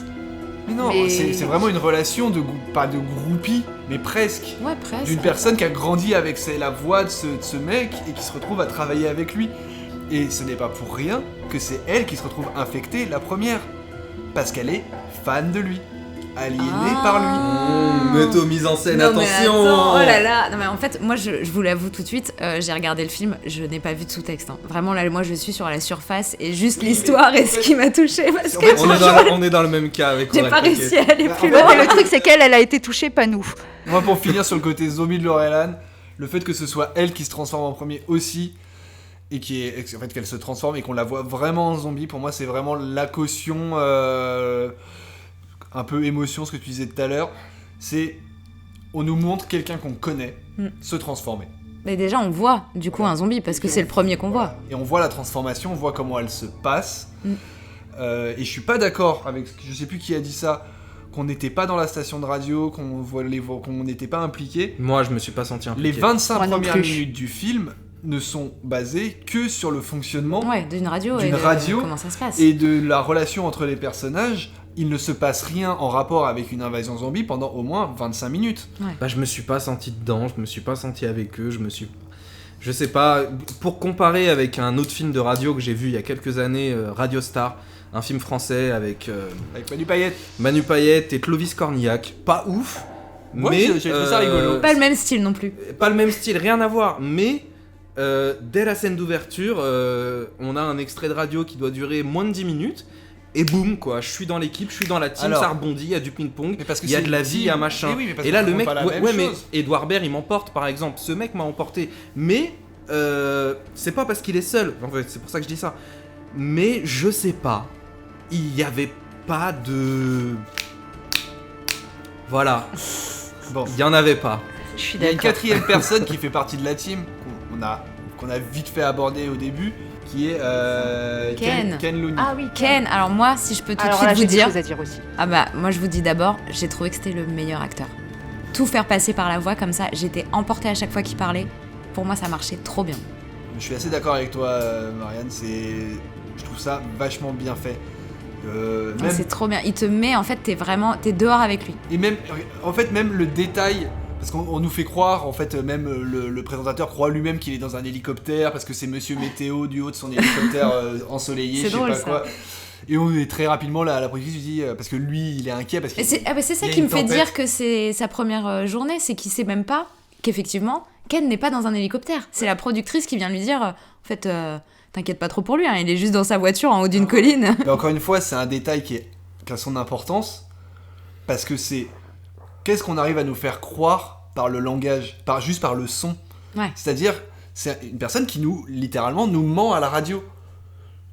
Mais non, Mais- c'est vraiment une relation pas de groupie, mais presque. Ouais, presque. D'une personne qui a grandi avec la voix de ce mec et qui se retrouve à travailler avec lui. Et ce n'est pas pour rien que c'est elle qui se retrouve infectée la première. Parce qu'elle est fan de lui. Aliénée par lui. Mettez mise en scène, Non, mais attention. attends, oh là là. Non mais en fait, moi je vous l'avoue tout de suite, j'ai regardé le film, je n'ai pas vu de sous-texte. Hein. Vraiment là, moi je suis sur la surface et juste l'histoire est ce qui m'a touchée parce que On est dans le même cas avec j'ai Aurel, pas t'inquiète. réussi à aller plus Ouais, loin. mais le truc, c'est qu'elle a été touchée, pas nous. Moi, pour finir sur le côté zombie de Laurel-Anne, le fait que ce soit elle qui se transforme en premier aussi, et en fait qu'elle se transforme et qu'on la voit vraiment en zombie, pour moi c'est vraiment la caution, un peu émotion, ce que tu disais tout à l'heure, c'est on nous montre quelqu'un qu'on connaît se transformer. Mais déjà on voit du coup un zombie parce que c'est le premier qu'on voit. Et on voit la transformation, on voit comment elle se passe. Et je suis pas d'accord avec, je sais plus qui a dit ça, qu'on n'était pas dans la station de radio, qu'on n'était pas impliqué. Moi je me suis pas senti impliqué. Les 25 Moi non premières plus. minutes du film ne sont basées que sur le fonctionnement Ouais, d'une radio D'une et de radio comment ça se passe. et de la relation entre les personnages. Il ne se passe rien en rapport avec une invasion zombie pendant au moins 25 minutes. Bah je me suis pas senti dedans, je me suis pas senti avec eux, je sais pas, pour comparer avec un autre film de radio que j'ai vu il y a quelques années, Radio Star, un film français avec Avec Manu Payette. Manu Payette et Clovis Cornillac, pas ouf, Moi, mais j'ai trouvé ça rigolo. Pas le même style non plus. pas le même style, rien à voir, mais dès la scène d'ouverture, on a un extrait de radio qui doit durer moins de 10 minutes. Et boum quoi, je suis dans l'équipe, je suis dans la team, Alors, ça rebondit, il y a du ping-pong, mais parce que il y a c'est de la une vie, il y a team. machin. Eh oui, mais parce et qu'on là le raconte mec, pas la même mais chose. Edouard Baird il m'emporte par exemple, ce mec m'a emporté, mais c'est pas parce qu'il est seul, en fait, c'est pour ça que je dis ça. Mais je sais pas, il y avait pas de... Voilà. Bon. Il y en avait pas. Je suis Il y a une d'accord. 4e personne qui fait partie de la team qu'on a vite fait aborder au début, qui est Ken Looney. Ah oui, Ken, alors moi, si je peux tout de Alors suite là, vous j'ai des dire... choses à dire aussi. Ah bah, moi je vous dis d'abord, j'ai trouvé que c'était le meilleur acteur. Tout faire passer par la voix comme ça, j'étais emportée à chaque fois qu'il parlait. Pour moi, ça marchait trop bien. Je suis assez d'accord avec toi, Marianne, je trouve ça vachement bien fait. Non, c'est trop bien. Il te met, en fait, t'es dehors avec lui. Et même, en fait, même le détail, parce qu'on nous fait croire, en fait, même le présentateur croit lui-même qu'il est dans un hélicoptère, parce que c'est Monsieur Météo du haut de son hélicoptère ensoleillé, C'est je sais drôle, pas ça. quoi. Et on est très rapidement là, la productrice lui dit, parce que lui, il est inquiet, parce que C'est ça il y a qui une me fait tempête. dire que c'est sa première journée, c'est qu'il sait même pas qu'effectivement, Ken n'est pas dans un hélicoptère. C'est la productrice qui vient lui dire, en fait, t'inquiète pas trop pour lui, hein, il est juste dans sa voiture en haut d'une colline. Mais encore une fois, c'est un détail qui a son importance, parce que c'est qu'est-ce qu'on arrive à nous faire croire par le langage, juste par le son. Ouais. C'est-à-dire, c'est une personne qui littéralement nous ment à la radio,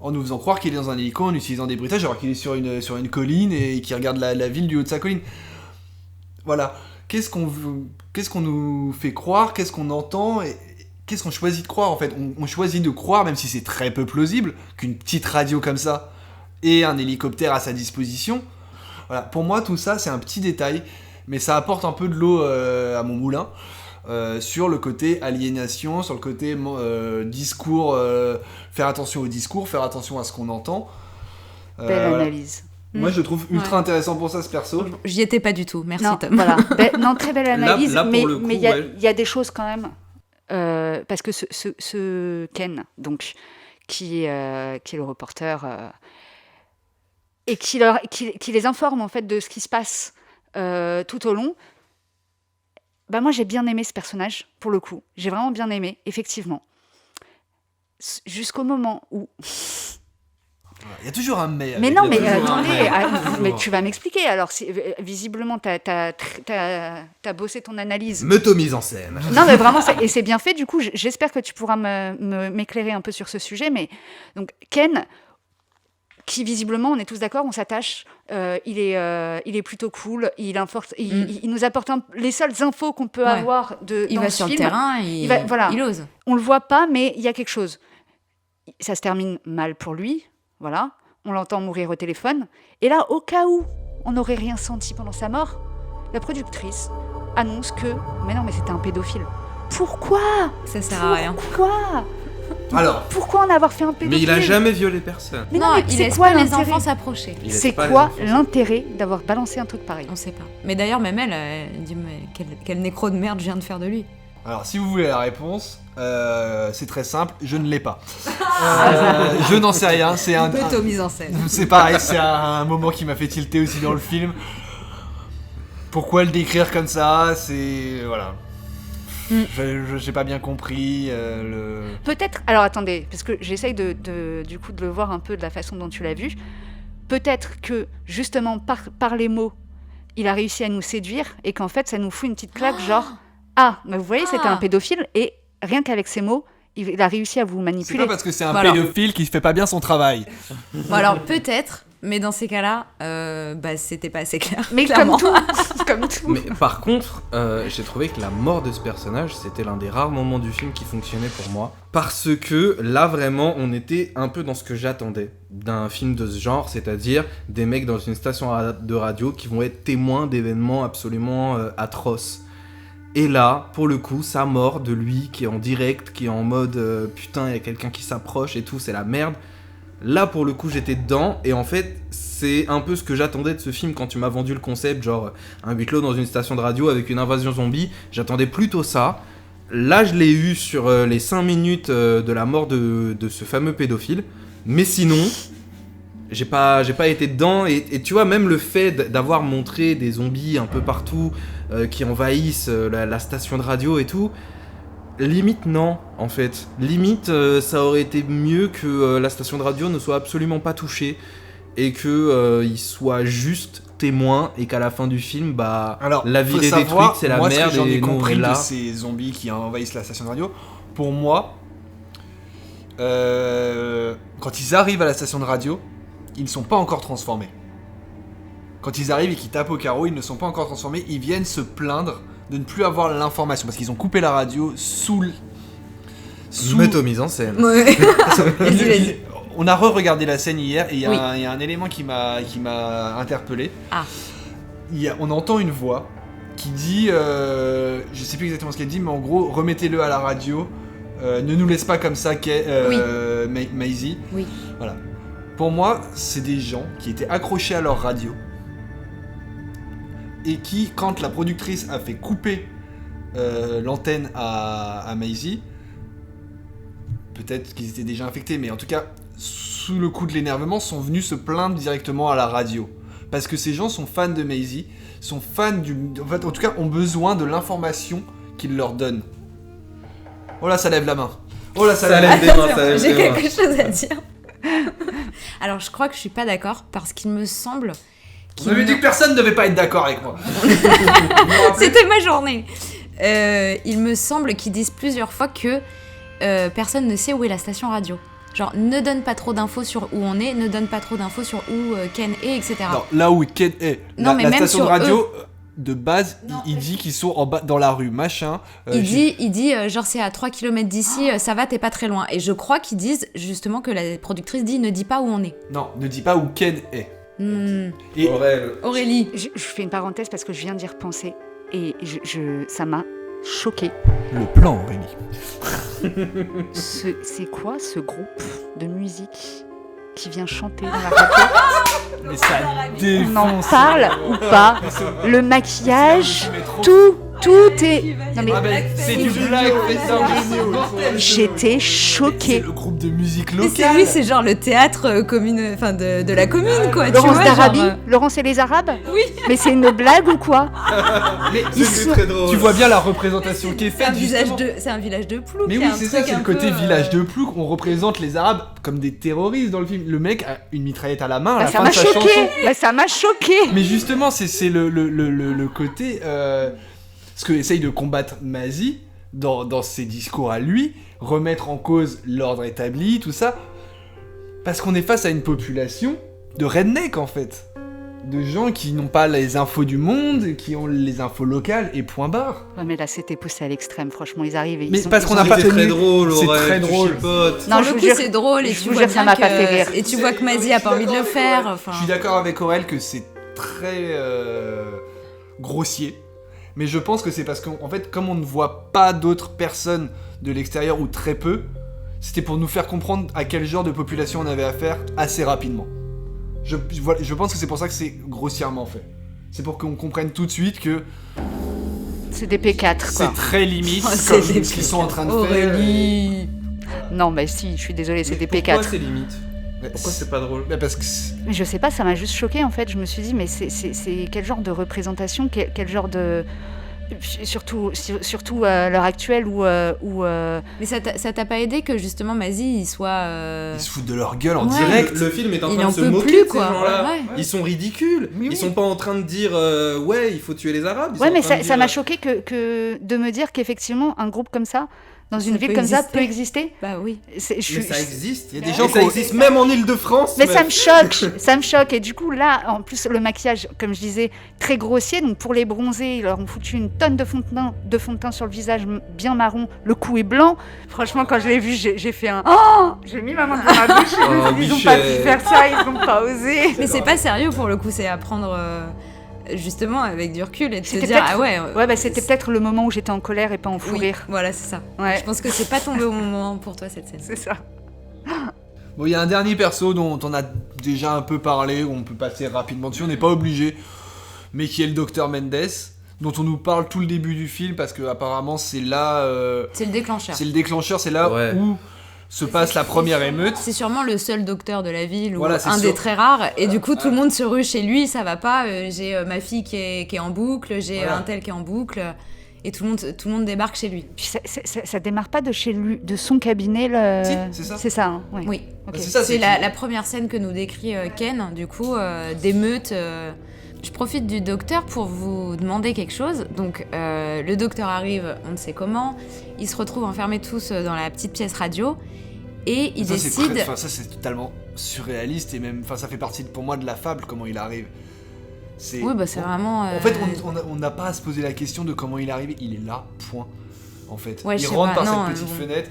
en nous faisant croire qu'il est dans un hélico, en utilisant des bruitages, alors qu'il est sur une colline et qu'il regarde la ville du haut de sa colline. Voilà. Qu'est-ce qu'on nous fait croire, qu'est-ce qu'on entend, et qu'est-ce qu'on choisit de croire en fait. On choisit de croire, même si c'est très peu plausible, qu'une petite radio comme ça ait un hélicoptère à sa disposition. Voilà. Pour moi, tout ça, c'est un petit détail, mais ça apporte un peu de l'eau à mon moulin. Sur le côté aliénation, sur le côté discours, faire attention au discours, faire attention à ce qu'on entend. Belle analyse. Moi, je le trouve ultra intéressant pour ça, ce perso. J'y étais pas du tout, merci Non, Tom. voilà. Non, très belle analyse, Là, pour mais le coup, il y ouais. a des choses quand même. Parce que ce Ken, donc, qui est le reporter, et qui les informe en fait de ce qui se passe tout au long. Bah moi j'ai bien aimé ce personnage, pour le coup. J'ai vraiment bien aimé, effectivement. Jusqu'au moment où... Il y a toujours un mais. Mais non, Il y a mais toujours un attendez, mais tu vas m'expliquer. Alors, visiblement, t'as bossé ton analyse. Mise en scène. Non, mais vraiment, et c'est bien fait. Du coup, j'espère que tu pourras m'éclairer un peu sur ce sujet. Mais donc, Ken, qui visiblement, on est tous d'accord, on s'attache. Il est plutôt cool. Il nous apporte les seules infos qu'on peut avoir Il dans va ce sur le film. terrain, il ose. On le voit pas, mais il y a quelque chose. Ça se termine mal pour lui. Voilà, on l'entend mourir au téléphone. Et là, au cas où on n'aurait rien senti pendant sa mort, la productrice annonce que... Mais non, mais c'était un pédophile. Pourquoi ? Ça sert à rien. Pourquoi ? Alors, pourquoi en avoir fait un pédophile ? Mais il a jamais violé personne. Mais non, mais il c'est laisse quoi pas les l'intérêt ? enfants s'approcher. C'est quoi l'intérêt d'avoir balancé un truc pareil ? On sait pas. Mais d'ailleurs, même elle dit mais quel nécro de merde je viens de faire de lui. Alors, si vous voulez la réponse, c'est très simple, je ne l'ai pas. Je n'en sais rien, c'est un... mise en scène. C'est pareil, c'est un moment qui m'a fait tilter aussi dans le film. Pourquoi le décrire comme ça ? C'est... Voilà. J'ai pas bien compris Peut-être... Alors attendez, parce que j'essaye du coup de le voir un peu de la façon dont tu l'as vu. Peut-être que, justement, par les mots, il a réussi à nous séduire et qu'en fait, ça nous fout une petite claque, genre... Ah, mais vous voyez, c'était un pédophile et rien qu'avec ces mots, il a réussi à vous manipuler. C'est pas parce que c'est un pédophile qui fait pas bien son travail. Bon alors peut-être, mais dans ces cas-là, c'était pas assez clair. Mais clairement. comme tout. Mais par contre, j'ai trouvé que la mort de ce personnage, c'était l'un des rares moments du film qui fonctionnait pour moi. Parce que là, vraiment, on était un peu dans ce que j'attendais d'un film de ce genre, c'est-à-dire des mecs dans une station de radio qui vont être témoins d'événements absolument atroces. Et là, pour le coup, sa mort de lui qui est en direct, qui est en mode putain, il y a quelqu'un qui s'approche et tout, c'est la merde. Là, pour le coup, j'étais dedans et en fait, c'est un peu ce que j'attendais de ce film quand tu m'as vendu le concept, genre un huis clos dans une station de radio avec une invasion zombie. J'attendais plutôt ça. Là, je l'ai eu sur les 5 minutes de la mort de ce fameux pédophile. Mais sinon, j'ai pas été dedans et tu vois, même le fait d'avoir montré des zombies un peu partout qui envahissent la station de radio et tout, limite non en fait. Limite ça aurait été mieux que la station de radio ne soit absolument pas touchée et que il soit juste témoin et qu'à la fin du film alors, la ville est détruite, c'est la moi, merde ce que j'en ai et nous on est compris là. de ces zombies qui envahissent la station de radio, pour moi, quand ils arrivent à la station de radio, ils ne sont pas encore transformés. Quand ils arrivent et qu'ils tapent au carreau, ils ne sont pas encore transformés. Ils viennent se plaindre de ne plus avoir l'information parce qu'ils ont coupé la radio sous mise en scène. Ouais. On a re-regardé la scène hier et il y a Oui. un élément qui m'a interpellé. Ah. On entend une voix qui dit, je sais plus exactement ce qu'elle dit, mais en gros, remettez-le à la radio, ne nous laisse pas comme ça, Maisie. Oui. Voilà. Pour moi, c'est des gens qui étaient accrochés à leur radio et qui, quand la productrice a fait couper l'antenne à Maisie, peut-être qu'ils étaient déjà infectés, mais en tout cas, sous le coup de l'énervement, sont venus se plaindre directement à la radio. Parce que ces gens sont fans de Maisie, sont fans en tout cas, ont besoin de l'information qu'il leur donne. Oh là, ça lève la main. Oh là, ça lève des mains, ça lève J'ai des mains. quelque chose à dire. Alors, je crois que je suis pas d'accord parce qu'il me semble On avait dit que personne ne devait pas être d'accord avec moi. C'était ma journée. Il me semble qu'ils disent plusieurs fois que personne ne sait où est la station radio. Genre, ne donne pas trop d'infos sur où on est, ne donne pas trop d'infos sur où Ken est, etc. Non, là où Ken est. Non, mais la même station de sur radio, de base, il dit qu'ils sont en bas, dans la rue, machin. Il dit genre c'est à 3 km d'ici, ça va, t'es pas très loin. Et je crois qu'ils disent justement que la productrice dit ne dis pas où on est. Non, ne dis pas où Ken est. Et Aurel. Aurélie. Je fais une parenthèse parce que je viens d'y repenser et ça m'a choquée. Le plan, Aurélie. C'est quoi ce groupe de musique qui vient chanter dans la radio? Mais ça défonce. On en parle ou pas? Le maquillage, tout est... Non mais c'est du black, j'étais choquée. C'est le groupe de musique Mais locale. oui, c'est genre le théâtre commune, enfin de la commune quoi. Laurence tu vois, d'Arabie, genre, Laurence et les Arabes? Oui. Mais c'est une blague ou quoi? Mais C'est très drôle. tu vois bien la représentation qui est faite. c'est un village de Plouc. Mais il y oui, a un c'est ça, truc c'est un le côté peu, village de Plouc. On représente les Arabes comme des terroristes dans le film. Le mec a une mitraillette à la main à la Ça fin m'a de sa chanson. choquée. Bah, ça m'a choquée. Mais justement, c'est le côté... ce que essaye de combattre Maisie dans ses discours à lui, remettre en cause l'ordre établi, tout ça. Parce qu'on est face à une population de redneck, en fait. De gens qui n'ont pas les infos du monde, qui ont les infos locales, et point barre. Ouais, mais là, c'était poussé à l'extrême. Franchement, ils arrivent et Mais ils sont... parce qu'on ils n'a sont- pas C'est tenu... très drôle, C'est Aurel, très tu drôle. chipotes. Non, Pour je le vous coup, jure- c'est drôle et je tu vous vois jure, ça bien m'a pas fait rire. et tu vois que Maisie a pas envie de le faire. Enfin, Je suis d'accord avec Aurel que c'est très grossier. Mais je pense que c'est parce qu'en fait, comme on ne voit pas d'autres personnes de l'extérieur ou très peu, c'était pour nous faire comprendre à quel genre de population on avait affaire assez rapidement. Je pense que c'est pour ça que c'est grossièrement fait. C'est pour qu'on comprenne tout de suite que C'est des P4, c'est quoi. très limite Oh, comme c'est des ce qu'ils sont en train de faire. Aurélie. Non, mais si, je suis désolée, c'est des Pourquoi P4. c'est limite? Pourquoi c'est pas drôle? Bah, parce que Mais je sais pas, ça m'a juste choquée en fait. Je me suis dit, mais c'est quel genre de représentation, quel genre de. Surtout à l'heure actuelle où. Mais ça t'a pas aidé que justement Maisie il soit. ils se foutent de leur gueule en Ouais. direct. Le film est en Il train en de se peut moquer plus, de ces quoi. gens-là. Ouais. Ils sont ridicules. Mais Ils oui. sont pas en train de dire ouais, il faut tuer les Arabes. Ils Ouais, sont mais en train de ça dire, m'a choqué que de me dire qu'effectivement un groupe comme ça, dans une Ça ville peut comme ça, exister. peut exister. Bah oui. C'est- je Mais suis- ça existe. Il y a des Et gens ça qui- existe même en Île-de-France. Mais ça me choque. Et du coup, là, en plus, le maquillage, comme je disais, très grossier. Donc, pour les bronzer, ils leur ont foutu une tonne de fond de teint sur le visage, bien marron. Le cou est blanc. Franchement, quand je l'ai vu, j'ai fait un. Oh, j'ai mis ma main dans ma bouche. Oh, Ils ont pas pu Michel. faire ça, ils ont pas osé. Mais c'est pas sérieux pour le coup, c'est à prendre justement avec du recul et de se C'était dire peut-être- ah ouais. Ouais, bah, c'était peut-être le moment où j'étais en colère et pas en fou Oui, rire. voilà, c'est ça. Ouais, Je pense que c'est pas tombé au moment pour toi cette scène. c'est ça. Bon, il y a un dernier perso dont on a déjà un peu parlé, on peut passer rapidement dessus, on n'est pas obligé, mais qui est le docteur Mendes, dont on nous parle tout le début du film, parce que apparemment c'est là... C'est le déclencheur. c'est le déclencheur, c'est là Ouais. où se passe la première émeute. C'est sûrement le seul docteur de la ville ou Voilà, c'est un sûr. des très rares. Et du coup, tout le monde se rue chez lui, ça va pas. J'ai ma fille qui est en boucle, j'ai Voilà. un tel qui est en boucle. Et tout le monde débarque chez lui. Puis ça démarre pas de chez lui, de son cabinet. Le... Si, c'est ça. C'est ça, hein, ouais. Oui. Ok. C'est ça, C'est c'est la première scène que nous décrit Ken, du coup, d'émeute. Je profite du docteur pour vous demander quelque chose. Donc, le docteur arrive, on ne sait comment. Ils se retrouvent enfermés tous dans la petite pièce radio. Et il ça, décide... ça c'est totalement surréaliste et même, ça fait partie pour moi de la fable comment il arrive. C'est vraiment... En fait, on n'a pas à se poser la question de comment il est arrivé, il est là, point. En fait, Ouais, il rentre par cette petite fenêtre.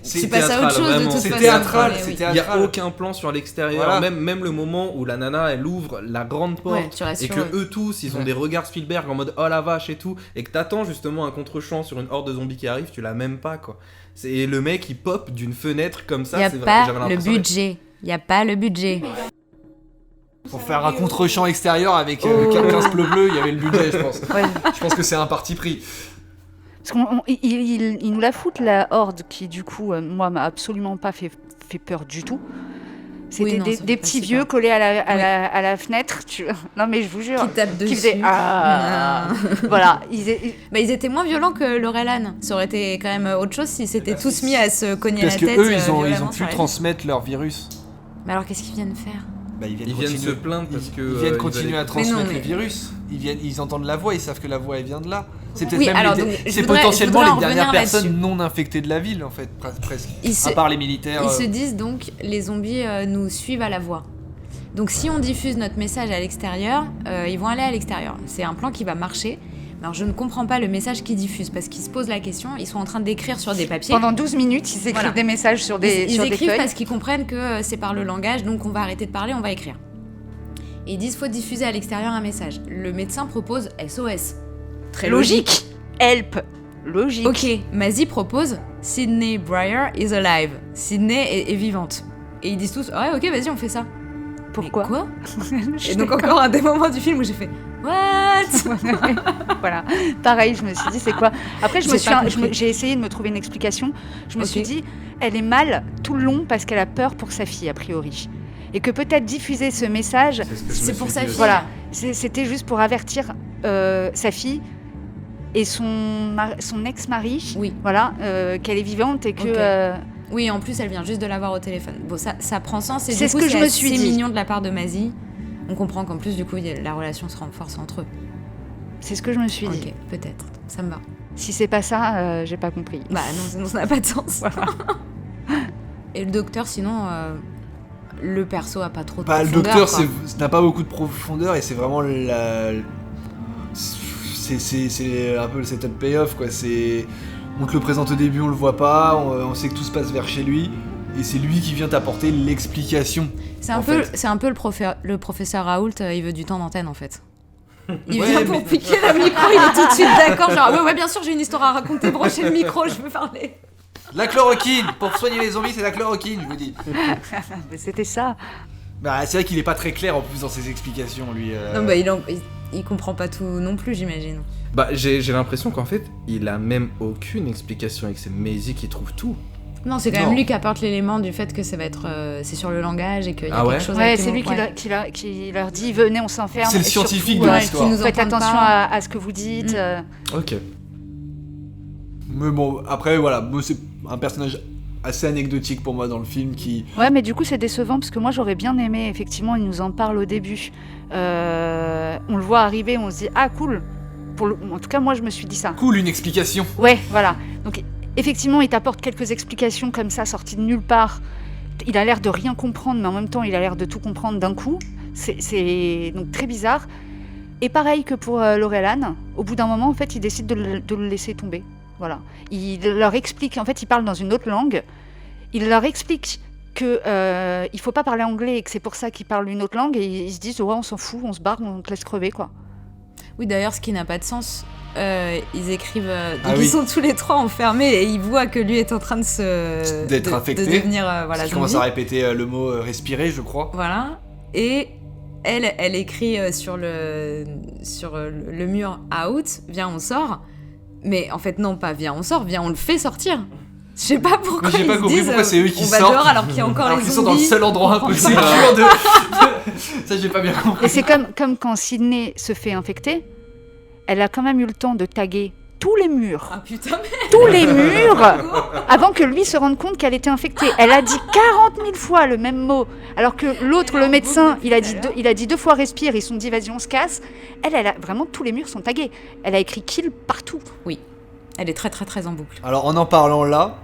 C'est passé à autre chose de toute façon. C'est théâtral, Ouais, c'est oui. Il n'y a théâtral. aucun plan sur l'extérieur, Voilà. même le moment où la nana elle ouvre la grande porte Ouais, tu restes et sur que eux. eux tous ils ont des regards Spielberg en mode oh la vache et tout, et que t'attends justement un contre-champ sur une horde de zombies qui arrive, tu l'as même pas quoi. C'est le mec il pop d'une fenêtre comme ça. Il n'y a c'est pas j'avais le l'impression budget. Il n'y a pas le budget. Pour faire un contre-champ extérieur avec 15 bleu, il y avait le budget, je pense. Ouais. Je pense que c'est un parti pris. Parce qu'il nous la fout, la horde, qui du coup, moi, m'a absolument pas fait peur du tout. C'était Oui, non, ça fait des pas petits si vieux peur. collés à la fenêtre. Non, mais je vous jure. Qui tapent dessus. Qui faisaient ah. Voilà. Ils étaient moins violents que Laurel. Ça aurait été quand même autre chose si s'étaient tous mis à se cogner Parce la que tête. eux, ils ont violemment pu sur la transmettre leur virus. Mais alors qu'est-ce qu'ils viennent faire ? Ils Ils viennent se plaindre parce que ils viennent ils continuer allaient- à transmettre mais- le virus. Ils entendent la voix, ils savent que la voix elle vient de là. C'est peut-être Oui, même alors, les- donc, je c'est voudrais potentiellement en les revenir dernières là-dessus. personnes non infectées de la ville en fait, presque. Ils À part les militaires. Ils se disent donc les zombies nous suivent à la voix. Donc si on diffuse notre message à l'extérieur, ils vont aller à l'extérieur. C'est un plan qui va marcher. Alors je ne comprends pas le message qu'ils diffusent parce qu'ils se posent la question, ils sont en train d'écrire sur des papiers. Pendant 12 minutes, ils écrivent Voilà. des messages sur des Ils sur des écrivent feuilles. parce qu'ils comprennent que c'est par le langage, donc on va arrêter de parler, on va écrire. Et ils disent faut diffuser à l'extérieur un message. Le médecin propose SOS. Très logique. Help. Logique. Ok, Mazzy propose Sydney Breyer is alive. Sydney est vivante. Et ils disent tous ouais ok vas-y on fait ça. Pourquoi Mais quoi Je Et donc suis encore un des moments du film où j'ai fait what. Voilà. Pareil, je me suis dit, c'est quoi ? Après, J'ai pas compris. j'ai essayé de me trouver une explication. Je me Ok. suis dit, elle est mal tout le long parce qu'elle a peur pour sa fille, a priori. Et que peut-être diffuser ce message, C'est ce que je me C'est suis pour dit sa aussi. fille. voilà, c'était juste pour avertir sa fille et son ex-mari, Oui. voilà, qu'elle est vivante et que... Ok. Oui, en plus elle vient juste de l'avoir au téléphone. Bon ça prend sens et C'est du ce coup que je me assez suis dit. mignon de la part de Mazzy. On comprend qu'en plus du coup la relation se renforce entre eux. C'est ce que je me suis dit. Ok, peut-être. Ça me va. Si c'est pas ça, j'ai pas compris. Bah non, sinon ça n'a pas de sens. Voilà. Et le docteur, sinon, le perso a pas trop de Bah, le profondeur. docteur quoi. n'a pas beaucoup de profondeur et c'est vraiment c'est un peu le setup payoff quoi. On te le présente au début, on le voit pas, on sait que tout se passe vers chez lui et c'est lui qui vient t'apporter l'explication. C'est en un peu, fait. c'est un peu le professeur Raoult, il veut du temps d'antenne en fait. Il Ouais, vient mais- pour piquer le micro, il est tout de suite d'accord, genre ouais bien sûr j'ai une histoire à raconter, branchez le micro, je veux parler. La chloroquine pour soigner les zombies, c'est la chloroquine, je vous dis. Mais c'était ça. Bah, c'est vrai qu'il est pas très clair en plus dans ses explications lui. Non bah il comprend pas tout non plus j'imagine. Bah j'ai l'impression qu'en fait il a même aucune explication et que c'est Maisie qui trouve tout. Non c'est quand Non. même lui qui apporte l'élément du fait que ça va être c'est sur le langage et qu'il y a Ah ouais quelque chose Ouais, avec c'est les lui mots. Ouais. qui leur dit venez, on s'enferme. C'est le Et scientifique surtout, de Ouais, l'histoire. qui nous Faites entendent attention pas. à ce que vous dites. Mm. Ok. Mais bon, après voilà, moi, c'est un personnage assez anecdotique pour moi dans le film qui. Ouais, mais du coup, c'est décevant parce que moi, j'aurais bien aimé. Effectivement, il nous en parle au début. On le voit arriver, on se dit ah cool. En tout cas, moi, je me suis dit ça. Cool, une explication. Ouais, voilà. Donc, effectivement, il t'apporte quelques explications comme ça, sorties de nulle part. Il a l'air de rien comprendre, mais en même temps, il a l'air de tout comprendre d'un coup. C'est donc très bizarre. Et pareil que pour Laurel-Anne, au bout d'un moment, en fait, il décide de le laisser tomber. Voilà. Il leur explique, en fait, il parle dans une autre langue. Il leur explique que il faut pas parler anglais et que c'est pour ça qu'ils parlent une autre langue. Et ils se disent, ouais, on s'en fout, on se barre, on te laisse crever, quoi. Oui, d'ailleurs, ce qui n'a pas de sens, ils écrivent. Ah donc oui. ils sont tous les trois enfermés et ils voient que lui est en train de D'être infecté. de devenir voilà, Qui zombie. commence à répéter le mot respirer, je crois. Voilà. Et elle écrit sur le mur out, viens, on sort. Mais en fait, non, pas viens, on sort, viens, on le fait sortir. Je sais pas pourquoi Mais j'ai ils pas se compris disent, pourquoi c'est eux qui on va sortent. dehors alors qu'il y a encore Alors les qu'ils zombies. sont dans le seul endroit un peu On sécure comprend de. Ça, j'ai pas bien compris. Et c'est comme quand Sydney se fait infecter, elle a quand même eu le temps de taguer tous les murs. Ah putain, mais... Tous les murs avant que lui se rende compte qu'elle était infectée. Elle a dit 40 000 fois le même mot. Alors que l'autre, le médecin, il a dit 2 fois respire, ils se sont dit vas-y on se casse. Elle a vraiment tous les murs sont tagués. Elle a écrit kill partout. Oui, elle est très très très en boucle. Alors en parlant là,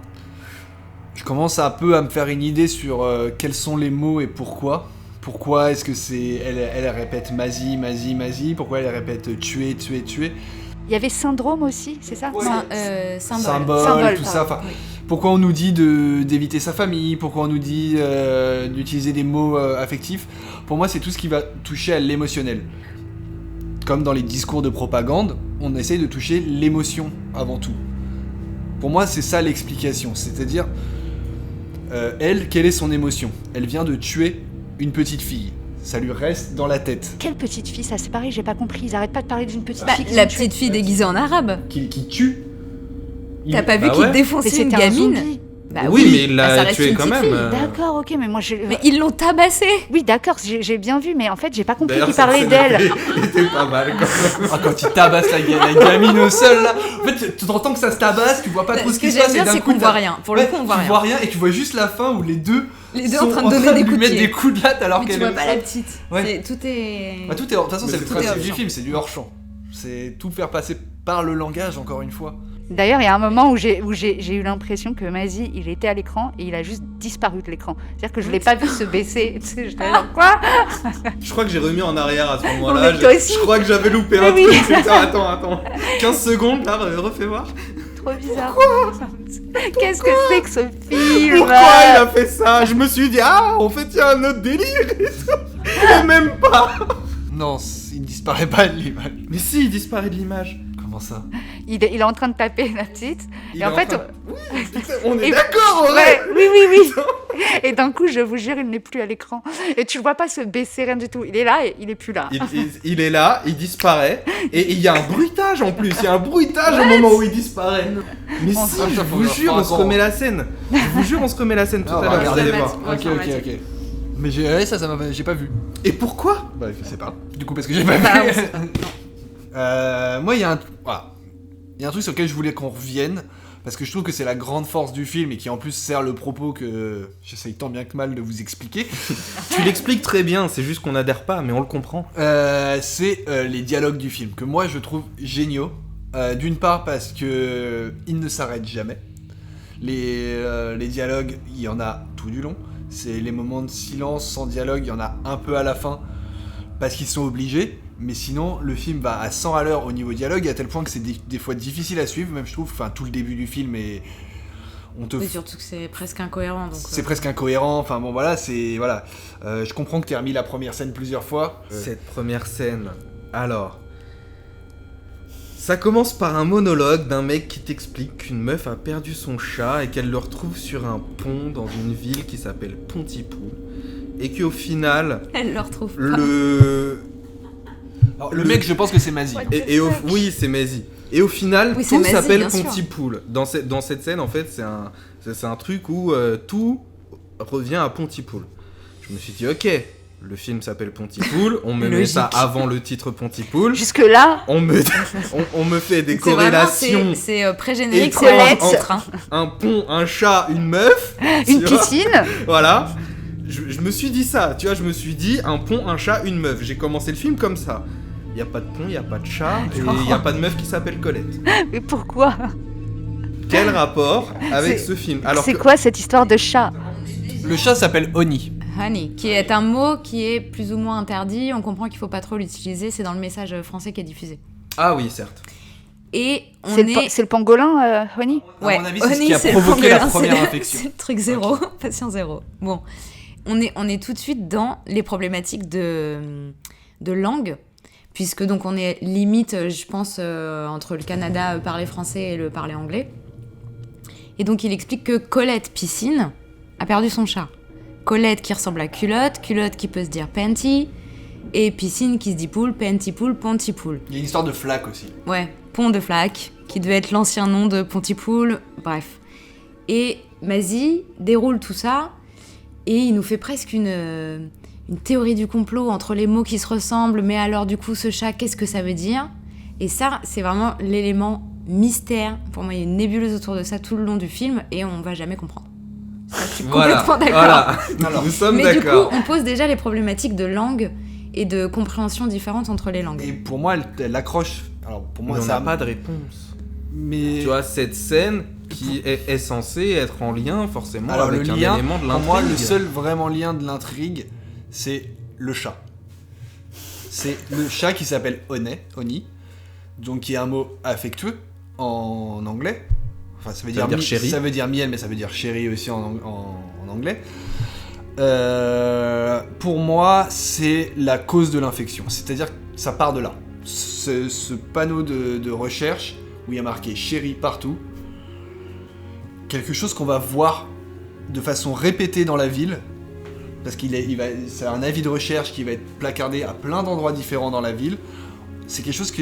je commence un peu à me faire une idée sur quels sont les mots et pourquoi. Pourquoi est-ce que c'est... Elle répète Mazie, Mazie, Mazie. Pourquoi elle répète tuer, tuer, tuer. Il y avait syndrome aussi, c'est ça? Symbole, tout ça. Enfin, pourquoi on nous dit d'éviter sa famille. Pourquoi on nous dit d'utiliser des mots affectifs. Pour moi, c'est tout ce qui va toucher à l'émotionnel. Comme dans les discours de propagande, on essaye de toucher l'émotion avant tout. Pour moi, c'est ça l'explication. C'est-à-dire, elle, quelle est son émotion? Elle vient de tuer une petite fille. Ça lui reste dans la tête. Quelle petite fille? Ça, c'est pareil, j'ai pas compris. Ils arrêtent pas de parler d'une petite fille. La petite fille déguisée en arabe. Qui tue. T'as pas vu qu'il défonçait une gamine? Bah oui, mais il l'a tué quand même. D'accord, ok, mais moi Mais ils l'ont tabassé. Oui, d'accord, j'ai bien vu, mais en fait, j'ai pas compris qu'il parlait d'elle. Il était pas mal quand même. Quand il tabasse la gamine au sol, là. En fait, tu entends que ça se tabasse, tu vois pas trop ce qui se passe. Ce que j'aime bien, c'est qu'on voit rien. Pour le coup, on voit rien. Tu vois rien et tu vois juste la fin où les deux en train de donner des coups de mettre pied. des coups de latte alors mais qu'elle. tu vois pas la petite. Ouais. Tout est. Bah, tout est. De toute façon, c'est le principe du hors-champ. film, c'est du hors-champ. C'est tout faire passer par le langage, encore une fois. D'ailleurs, il y a un moment où j'ai eu l'impression que Mazie, il était à l'écran et il a juste disparu de l'écran. C'est-à-dire que je l'ai pas vu se baisser. Tu sais, j'étais là, quoi? Je crois que j'ai remis en arrière à ce moment-là. Mais toi aussi. Je crois que j'avais loupé un Oui. truc. Attends. 15 secondes, là, refais voir. Trop bizarre. Qu'est-ce que c'est que ce film? Pourquoi il a fait ça? Je me suis dit, en fait, il y a un autre délire et tout. Et même pas. Non, il disparaît pas de l'image. Mais si, il disparaît de l'image. Comment ça? Il est en train de taper la petite. Et en fait, oui, on est d'accord, oui. Et d'un coup, je vous jure, il n'est plus à l'écran. Et tu le vois pas se baisser, rien du tout. Il est là et il est plus là. Il est là, il disparaît. Et il y a un bruitage en plus. Il y a un bruitage au moment où il disparaît. Mais si, je vous jure, on se remet la scène. Je vous jure, on se remet la scène tout à l'heure. Vous allez voir. Ok. Mais j'ai pas vu. Et pourquoi? Bah, je sais pas. Du coup, parce que j'ai pas vu. Moi, il y a un truc sur lequel je voulais qu'on revienne, parce que je trouve que c'est la grande force du film et qui en plus sert le propos que j'essaye tant bien que mal de vous expliquer. Tu l'expliques très bien, c'est juste qu'on n'adhère pas, mais on le comprend. C'est les dialogues du film, que moi je trouve géniaux. D'une part parce que ils ne s'arrêtent jamais. Les dialogues, il y en a tout du long. C'est les moments de silence sans dialogue, il y en a un peu à la fin, parce qu'ils sont obligés. Mais sinon, le film va à 100 à l'heure au niveau dialogue, à tel point que c'est des fois difficile à suivre, même je trouve. Enfin, tout le début du film est... Oui, surtout que c'est presque incohérent. C'est presque incohérent, enfin bon voilà, c'est... Voilà. Je comprends que tu as remis la première scène plusieurs fois. Cette première scène, alors... Ça commence par un monologue d'un mec qui t'explique qu'une meuf a perdu son chat et qu'elle le retrouve sur un pont dans une ville qui s'appelle Pontypool. Et qu'au final... Elle le retrouve pas. Alors, le mec, je pense que c'est Mazie. Oui, c'est Mazie. Et au final, oui, tout s'appelle Mazie, Pontypool. Dans cette scène, en fait, c'est un truc où tout revient à Pontypool. Je me suis dit, ok, le film s'appelle Pontypool, on me met ça avant le titre Pontypool. Jusque-là, on me fait des corrélations. C'est pré-générique, c'est lettre. Un pont, un chat, une meuf. Une piscine. Voilà. Je me suis dit ça, tu vois, je me suis dit un pont, un chat, une meuf. J'ai commencé le film comme ça. Il n'y a pas de pont, il n'y a pas de chat, et il n'y a pas de meuf qui s'appelle Colette. Mais pourquoi? Quel rapport avec ce film? C'est quoi cette histoire de chat? Le chat s'appelle Honey. Honey, qui est un mot qui est plus ou moins interdit. On comprend qu'il faut pas trop l'utiliser. C'est dans le message français qui est diffusé. Ah oui, certes. Et c'est le pangolin, Honey? Ouais, à mon avis, c'est ce qui a provoqué la première infection. C'est le truc zéro, patient zéro. Bon, on est tout de suite dans les problématiques de langue. Puisque donc on est limite, je pense, entre le Canada parler français et le parler anglais. Et donc il explique que Colette Piscine a perdu son chat. Colette qui ressemble à culotte qui peut se dire panty, et Piscine qui se dit poule, panty poule, pontypool. Il y a une histoire de flaque aussi. Ouais, pont de flaque, qui devait être l'ancien nom de Pontypool, bref. Et Mazie déroule tout ça, et il nous fait presque une théorie du complot entre les mots qui se ressemblent, mais alors du coup ce chat, qu'est-ce que ça veut dire? Et ça, c'est vraiment l'élément mystère. Pour moi, il y a une nébuleuse autour de ça tout le long du film, et on va jamais comprendre. Ça, je suis complètement d'accord. Voilà. Nous sommes mais d'accord. Du coup, on pose déjà les problématiques de langue et de compréhension différentes entre les langues. Et pour moi, elle accroche. Alors pour moi, mais on n'a pas de réponse. Mais tu vois, cette scène qui est censé être en lien forcément Alors avec le un lien, élément de pour l'intrigue. moi, le seul vraiment lien de l'intrigue, c'est le chat. C'est le chat qui s'appelle Oni, donc qui est un mot affectueux en anglais. Enfin, ça veut dire chéri. Ça veut dire miel, mais ça veut dire chéri aussi en anglais. Pour moi, c'est la cause de l'infection. C'est-à-dire que ça part de là. Ce panneau de recherche où il y a marqué chéri partout, quelque chose qu'on va voir de façon répétée dans la ville, parce c'est un avis de recherche qui va être placardé à plein d'endroits différents dans la ville. C'est quelque chose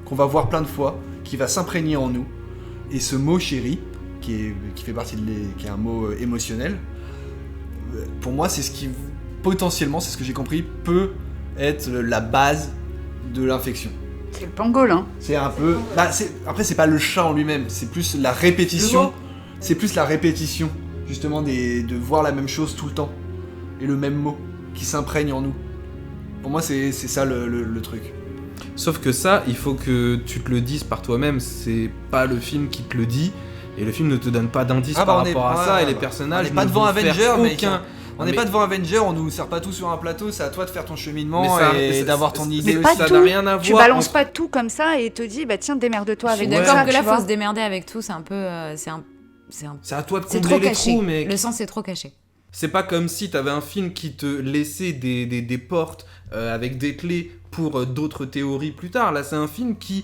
qu'on va voir plein de fois, qui va s'imprégner en nous. Et ce mot chéri, qui fait partie qui est un mot émotionnel, pour moi, c'est ce qui, potentiellement, c'est ce que j'ai compris, peut être la base de l'infection. C'est le pangolin. C'est un peu... Après, c'est pas le chat en lui-même, c'est plus la répétition. C'est plus la répétition, justement, de voir la même chose tout le temps. Et le même mot, qui s'imprègne en nous. Pour moi, c'est ça le truc. Sauf que ça, il faut que tu te le dises par toi-même, c'est pas le film qui te le dit, et le film ne te donne pas d'indices par rapport à ça, et les personnages on n'est pas devant Avenger, on n'est mais- pas devant Avenger, on nous sert pas tout sur un plateau, c'est à toi de faire ton cheminement Mais et d'avoir ton idée Mais aussi. pas ça tout. n'a rien à Tu voir balances entre- pas tout comme ça et te dis bah tiens démerde-toi Je suis avec d'accord ça, que là, tu vois. faut se démerder avec tout, c'est un peu... C'est à toi de C'est combler trop les caché. trous, mec. Le sens est trop caché. C'est pas comme si t'avais un film qui te laissait des portes avec des clés pour d'autres théories plus tard. Là, c'est un film qui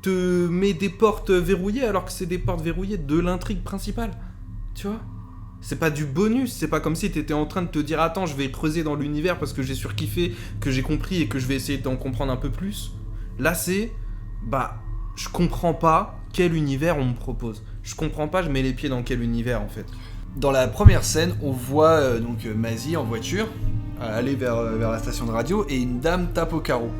te met des portes verrouillées alors que c'est des portes verrouillées de l'intrigue principale. Tu vois ? C'est pas du bonus, c'est pas comme si t'étais en train de te dire attends, je vais creuser dans l'univers parce que j'ai surkiffé, que j'ai compris et que je vais essayer d'en comprendre un peu plus. Là, c'est je comprends pas quel univers on me propose. Je comprends pas, je mets les pieds dans quel univers en fait. Dans la première scène, on voit Mazzy en voiture aller vers la station de radio et une dame tape au carreau.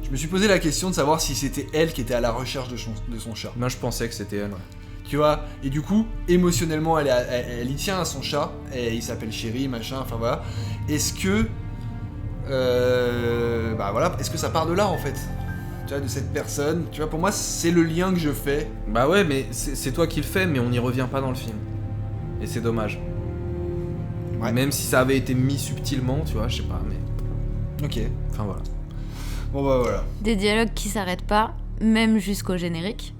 Je me suis posé la question de savoir si c'était elle qui était à la recherche de son chat. Moi, je pensais que c'était elle. Ouais. Tu vois, et du coup, émotionnellement, elle y tient à son chat, et il s'appelle Chéri, machin, enfin voilà. Est-ce que... est-ce que ça part de là, en fait ? Tu vois, de cette personne, tu vois, pour moi, c'est le lien que je fais. Bah ouais, mais c'est toi qui le fais, mais on n'y revient pas dans le film. Et c'est dommage. Ouais. Même si ça avait été mis subtilement, tu vois, je sais pas, mais... Ok. Enfin voilà. Bon bah voilà. Des dialogues qui s'arrêtent pas, même jusqu'au générique.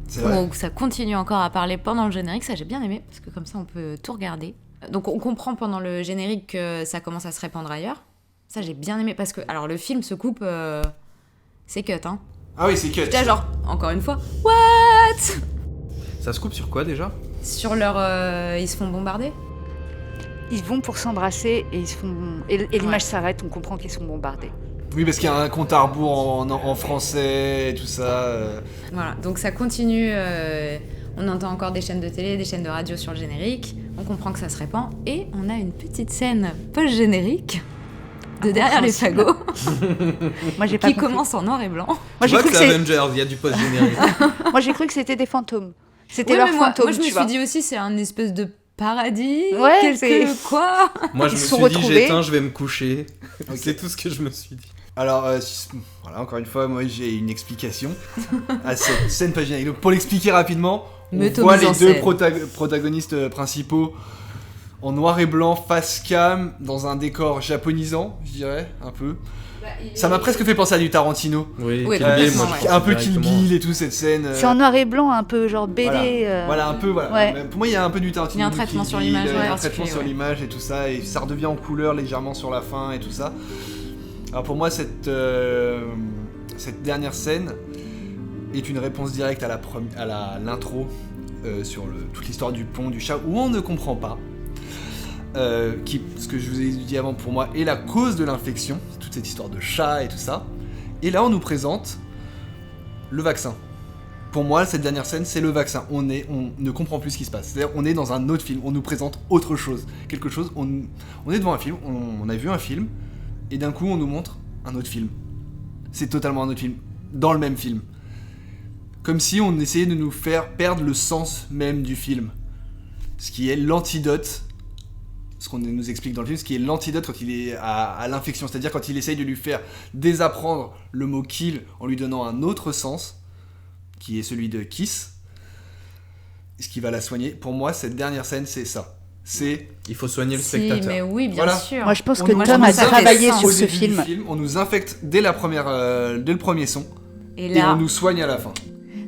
C'est vrai. Donc ça continue encore à parler pendant le générique, ça j'ai bien aimé, parce que comme ça on peut tout regarder. Donc on comprend pendant le générique que ça commence à se répandre ailleurs. Ça j'ai bien aimé, parce que alors le film se coupe, c'est cut hein. Ah oui, c'est cut. J'étais là, genre, encore une fois, what ? Ça se coupe sur quoi déjà ? Sur leur... ils se font bombarder. Ils vont pour s'embrasser et ils se font et l'image s'arrête, on comprend qu'ils sont bombardés. Oui, parce qu'il y a un compte à rebours en français et tout ça. Voilà, donc ça continue, on entend encore des chaînes de télé, des chaînes de radio sur le générique, on comprend que ça se répand, et on a une petite scène post-générique de derrière les fagots, Moi j'ai pas qui compris. commence en noir et blanc. Moi Tu j'ai vois cru que que c'est c'est Avengers, il y a du post-générique. moi j'ai cru que c'était des fantômes. C'était Ouais, leur mais moi, fantôme, moi je me tu suis vois. dit aussi, c'est un espèce de paradis, Ouais, c'est- quoi. Moi je Ils me se sont suis dit, retrouvés. j'éteins, je vais me coucher. C'est tout ce que je me suis dit. Alors, voilà, encore une fois, moi j'ai une explication à cette scène post-générique. Donc, pour l'expliquer rapidement, on voit les deux protagonistes principaux en noir et blanc, face cam, dans un décor japonisant, je dirais, un peu. Ça m'a presque fait penser à du Tarantino. Oui, Ouais, Kill Bill, moi, complètement, je pense Un peu Kill directement. Bill et tout, cette scène. C'est en noir et blanc, un peu genre BD. Voilà, un peu, voilà. Ouais. Pour moi, il y a un peu du Tarantino. Il y a un du traitement Kill sur Bill, l'image, il y a ouais, un traitement particulier, sur ouais. l'image et tout ça, et ça redevient en couleur légèrement sur la fin et tout ça. Alors pour moi, cette dernière scène est une réponse directe à l'intro sur toute l'histoire du pont du chat, où on ne comprend pas. Ce que je vous ai dit avant, pour moi, est la cause de l'infection, toute cette histoire de chat et tout ça. Et là, on nous présente le vaccin. Pour moi, cette dernière scène, c'est le vaccin. On ne comprend plus ce qui se passe. C'est-à-dire, on est dans un autre film. On nous présente autre chose. Quelque chose. On est devant un film. On a vu un film. Et d'un coup, on nous montre un autre film. C'est totalement un autre film. Dans le même film. Comme si on essayait de nous faire perdre le sens même du film. Ce qui est l'antidote. Ce qu'on nous explique dans le film, ce qui est l'antidote quand il est à l'infection. C'est-à-dire quand il essaye de lui faire désapprendre le mot kill en lui donnant un autre sens, qui est celui de kiss. ce qui va la soigner. Pour moi, cette dernière scène, c'est ça. Il faut soigner le Si, spectateur. mais oui, bien Voilà. sûr. Moi, je pense On que nous- Tom on a nous travaillé infecte sur au ce début du film. On nous infecte dès le premier son. Et Et là, on nous soigne à la fin.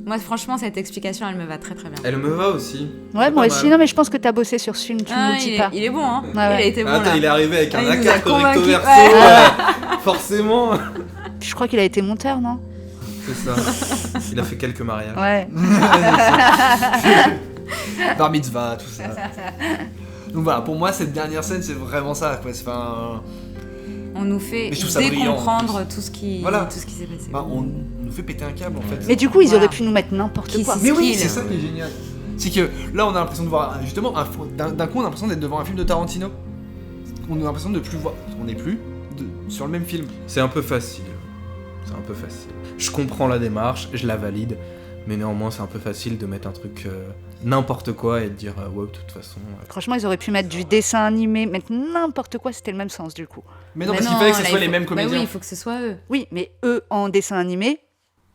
moi, franchement, cette explication, elle me va très très bien. Elle me va aussi. Ouais, C'est moi pas aussi. mal. Non, mais je pense que t'as bossé sur ce film, tu Ah, ne le dis il, pas. il est bon, hein. Ouais, Il a ouais. été bon Attends, là. il est arrivé avec Ah, un il nous a A4 recto convaincus. verso. Ouais. Forcément. Je crois qu'il a été monteur, non? C'est ça. Il a fait quelques mariages. Ouais. Bar mitzvah, tout ça. Donc voilà, pour moi, cette dernière scène, c'est vraiment ça. Quoi. C'est, On nous fait Mais je trouve ça brillant, en décomprendre tout ce qui s'est passé. on nous fait péter un câble en fait. Mais du coup, ils Voilà. auraient pu nous mettre n'importe Qui quoi. c'est- Mais oui, skill. c'est ça qui est génial. C'est que là, on a l'impression de voir justement d'un coup, on a l'impression d'être devant un film de Tarantino. On a l'impression de plus voir. On n'est plus sur le même film. C'est un peu facile. C'est un peu facile. Je comprends la démarche, je la valide, mais néanmoins c'est un peu facile de mettre un truc n'importe quoi et de dire ouais de toute façon. Franchement, ils auraient pu mettre du dessin animé, mettre n'importe quoi, c'était le même sens du coup. Mais non, parce qu'il fallait que ce là, soit il les faut- mêmes Bah comédiens. oui, il faut que ce soit eux. Oui, mais eux en dessin animé.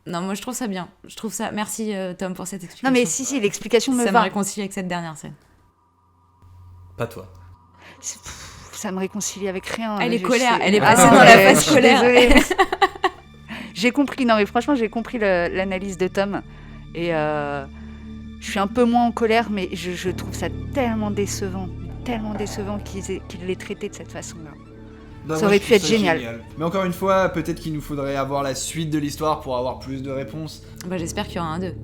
Non, moi je trouve ça bien. Je trouve ça. Merci Tom pour cette explication. Non, mais si, l'explication me ça me va. réconcilie avec cette dernière scène. Pas toi. Ça me réconcilie avec rien. Elle là, est je colère, sais. elle est Ah, passée dans la ouais, phase je suis colère. désolée. J'ai compris, non mais franchement j'ai compris l'analyse de Tom et je suis un peu moins en colère mais je trouve ça tellement décevant qu'il l'ait traité de cette façon-là. Non, Ça moi, aurait je pu trouve être ça génial. Mais encore une fois, peut-être qu'il nous faudrait avoir la suite de l'histoire pour avoir plus de réponses. Bah j'espère qu'il y aura un 2.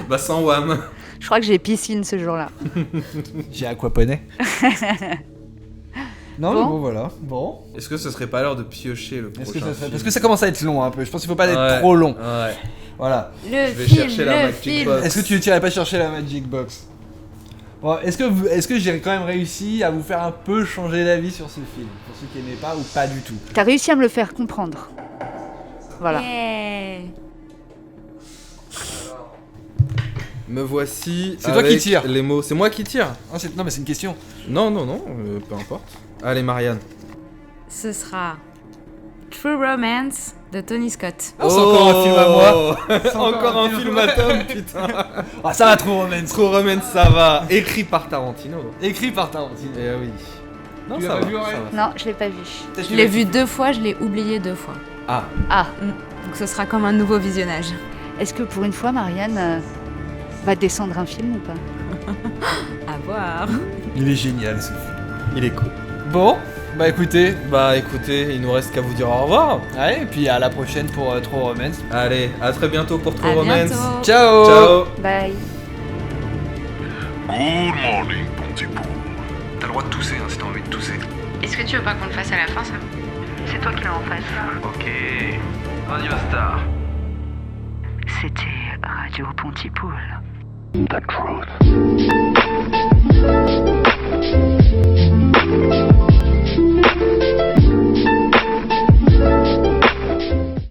Bah sans wham. Je crois que j'ai piscine ce jour-là. J'ai aquaponé. Non, Bon. mais bon, voilà. Bon. Est-ce que ce serait pas l'heure de piocher le Est-ce prochain que ça serait- film Parce que ça commence à être long un peu. Je pense qu'il faut pas être Ouais, trop long. Ouais. Voilà. Le Je vais film, chercher la le Magic film. Box. Est-ce que tu n'irais pas chercher la Magic Box? Bon, est-ce que j'ai quand même réussi à vous faire un peu changer d'avis sur ce film? Pour ceux qui n'aimaient pas ou pas du tout? T'as réussi à me le faire comprendre. Voilà. Yeah. Me voici. C'est toi qui avec tires. Les mots. C'est moi qui tire. Ah, non, mais c'est une question. Non, peu importe. Allez, Marianne. Ce sera True Romance de Tony Scott. Ah, c'est encore un film à moi. C'est encore un film à Tom, putain. Ah, ça va, trop romance. True Romance, ça va. Écrit par Tarantino. Écrit par Tarantino. Eh oui. Non, Tu ça l'as va. pas vu, Aurélien? ça va. Non, je l'ai pas vu. Je l'ai vu 2 fois, je l'ai oublié 2 fois. Ah. Ah, Donc ce sera comme un nouveau visionnage. est-ce que pour une fois Marianne va descendre un film ou pas? À voir. Il est génial ce film. Il est cool. Bon, bah écoutez. Bah écoutez, il nous reste qu'à vous dire au revoir. Allez, et puis à la prochaine pour Trop Romance. Allez, à très bientôt pour True À Romance. bientôt. Ciao. Ciao. Bye. Good morning, Pontypool. T'as le droit de tousser hein, si t'as envie de tousser. Est-ce que tu veux pas qu'on le fasse à la fin, ça? C'est toi qui l'as en face. Ok. On y va, Star. C'était Radio Pontypool. The truth.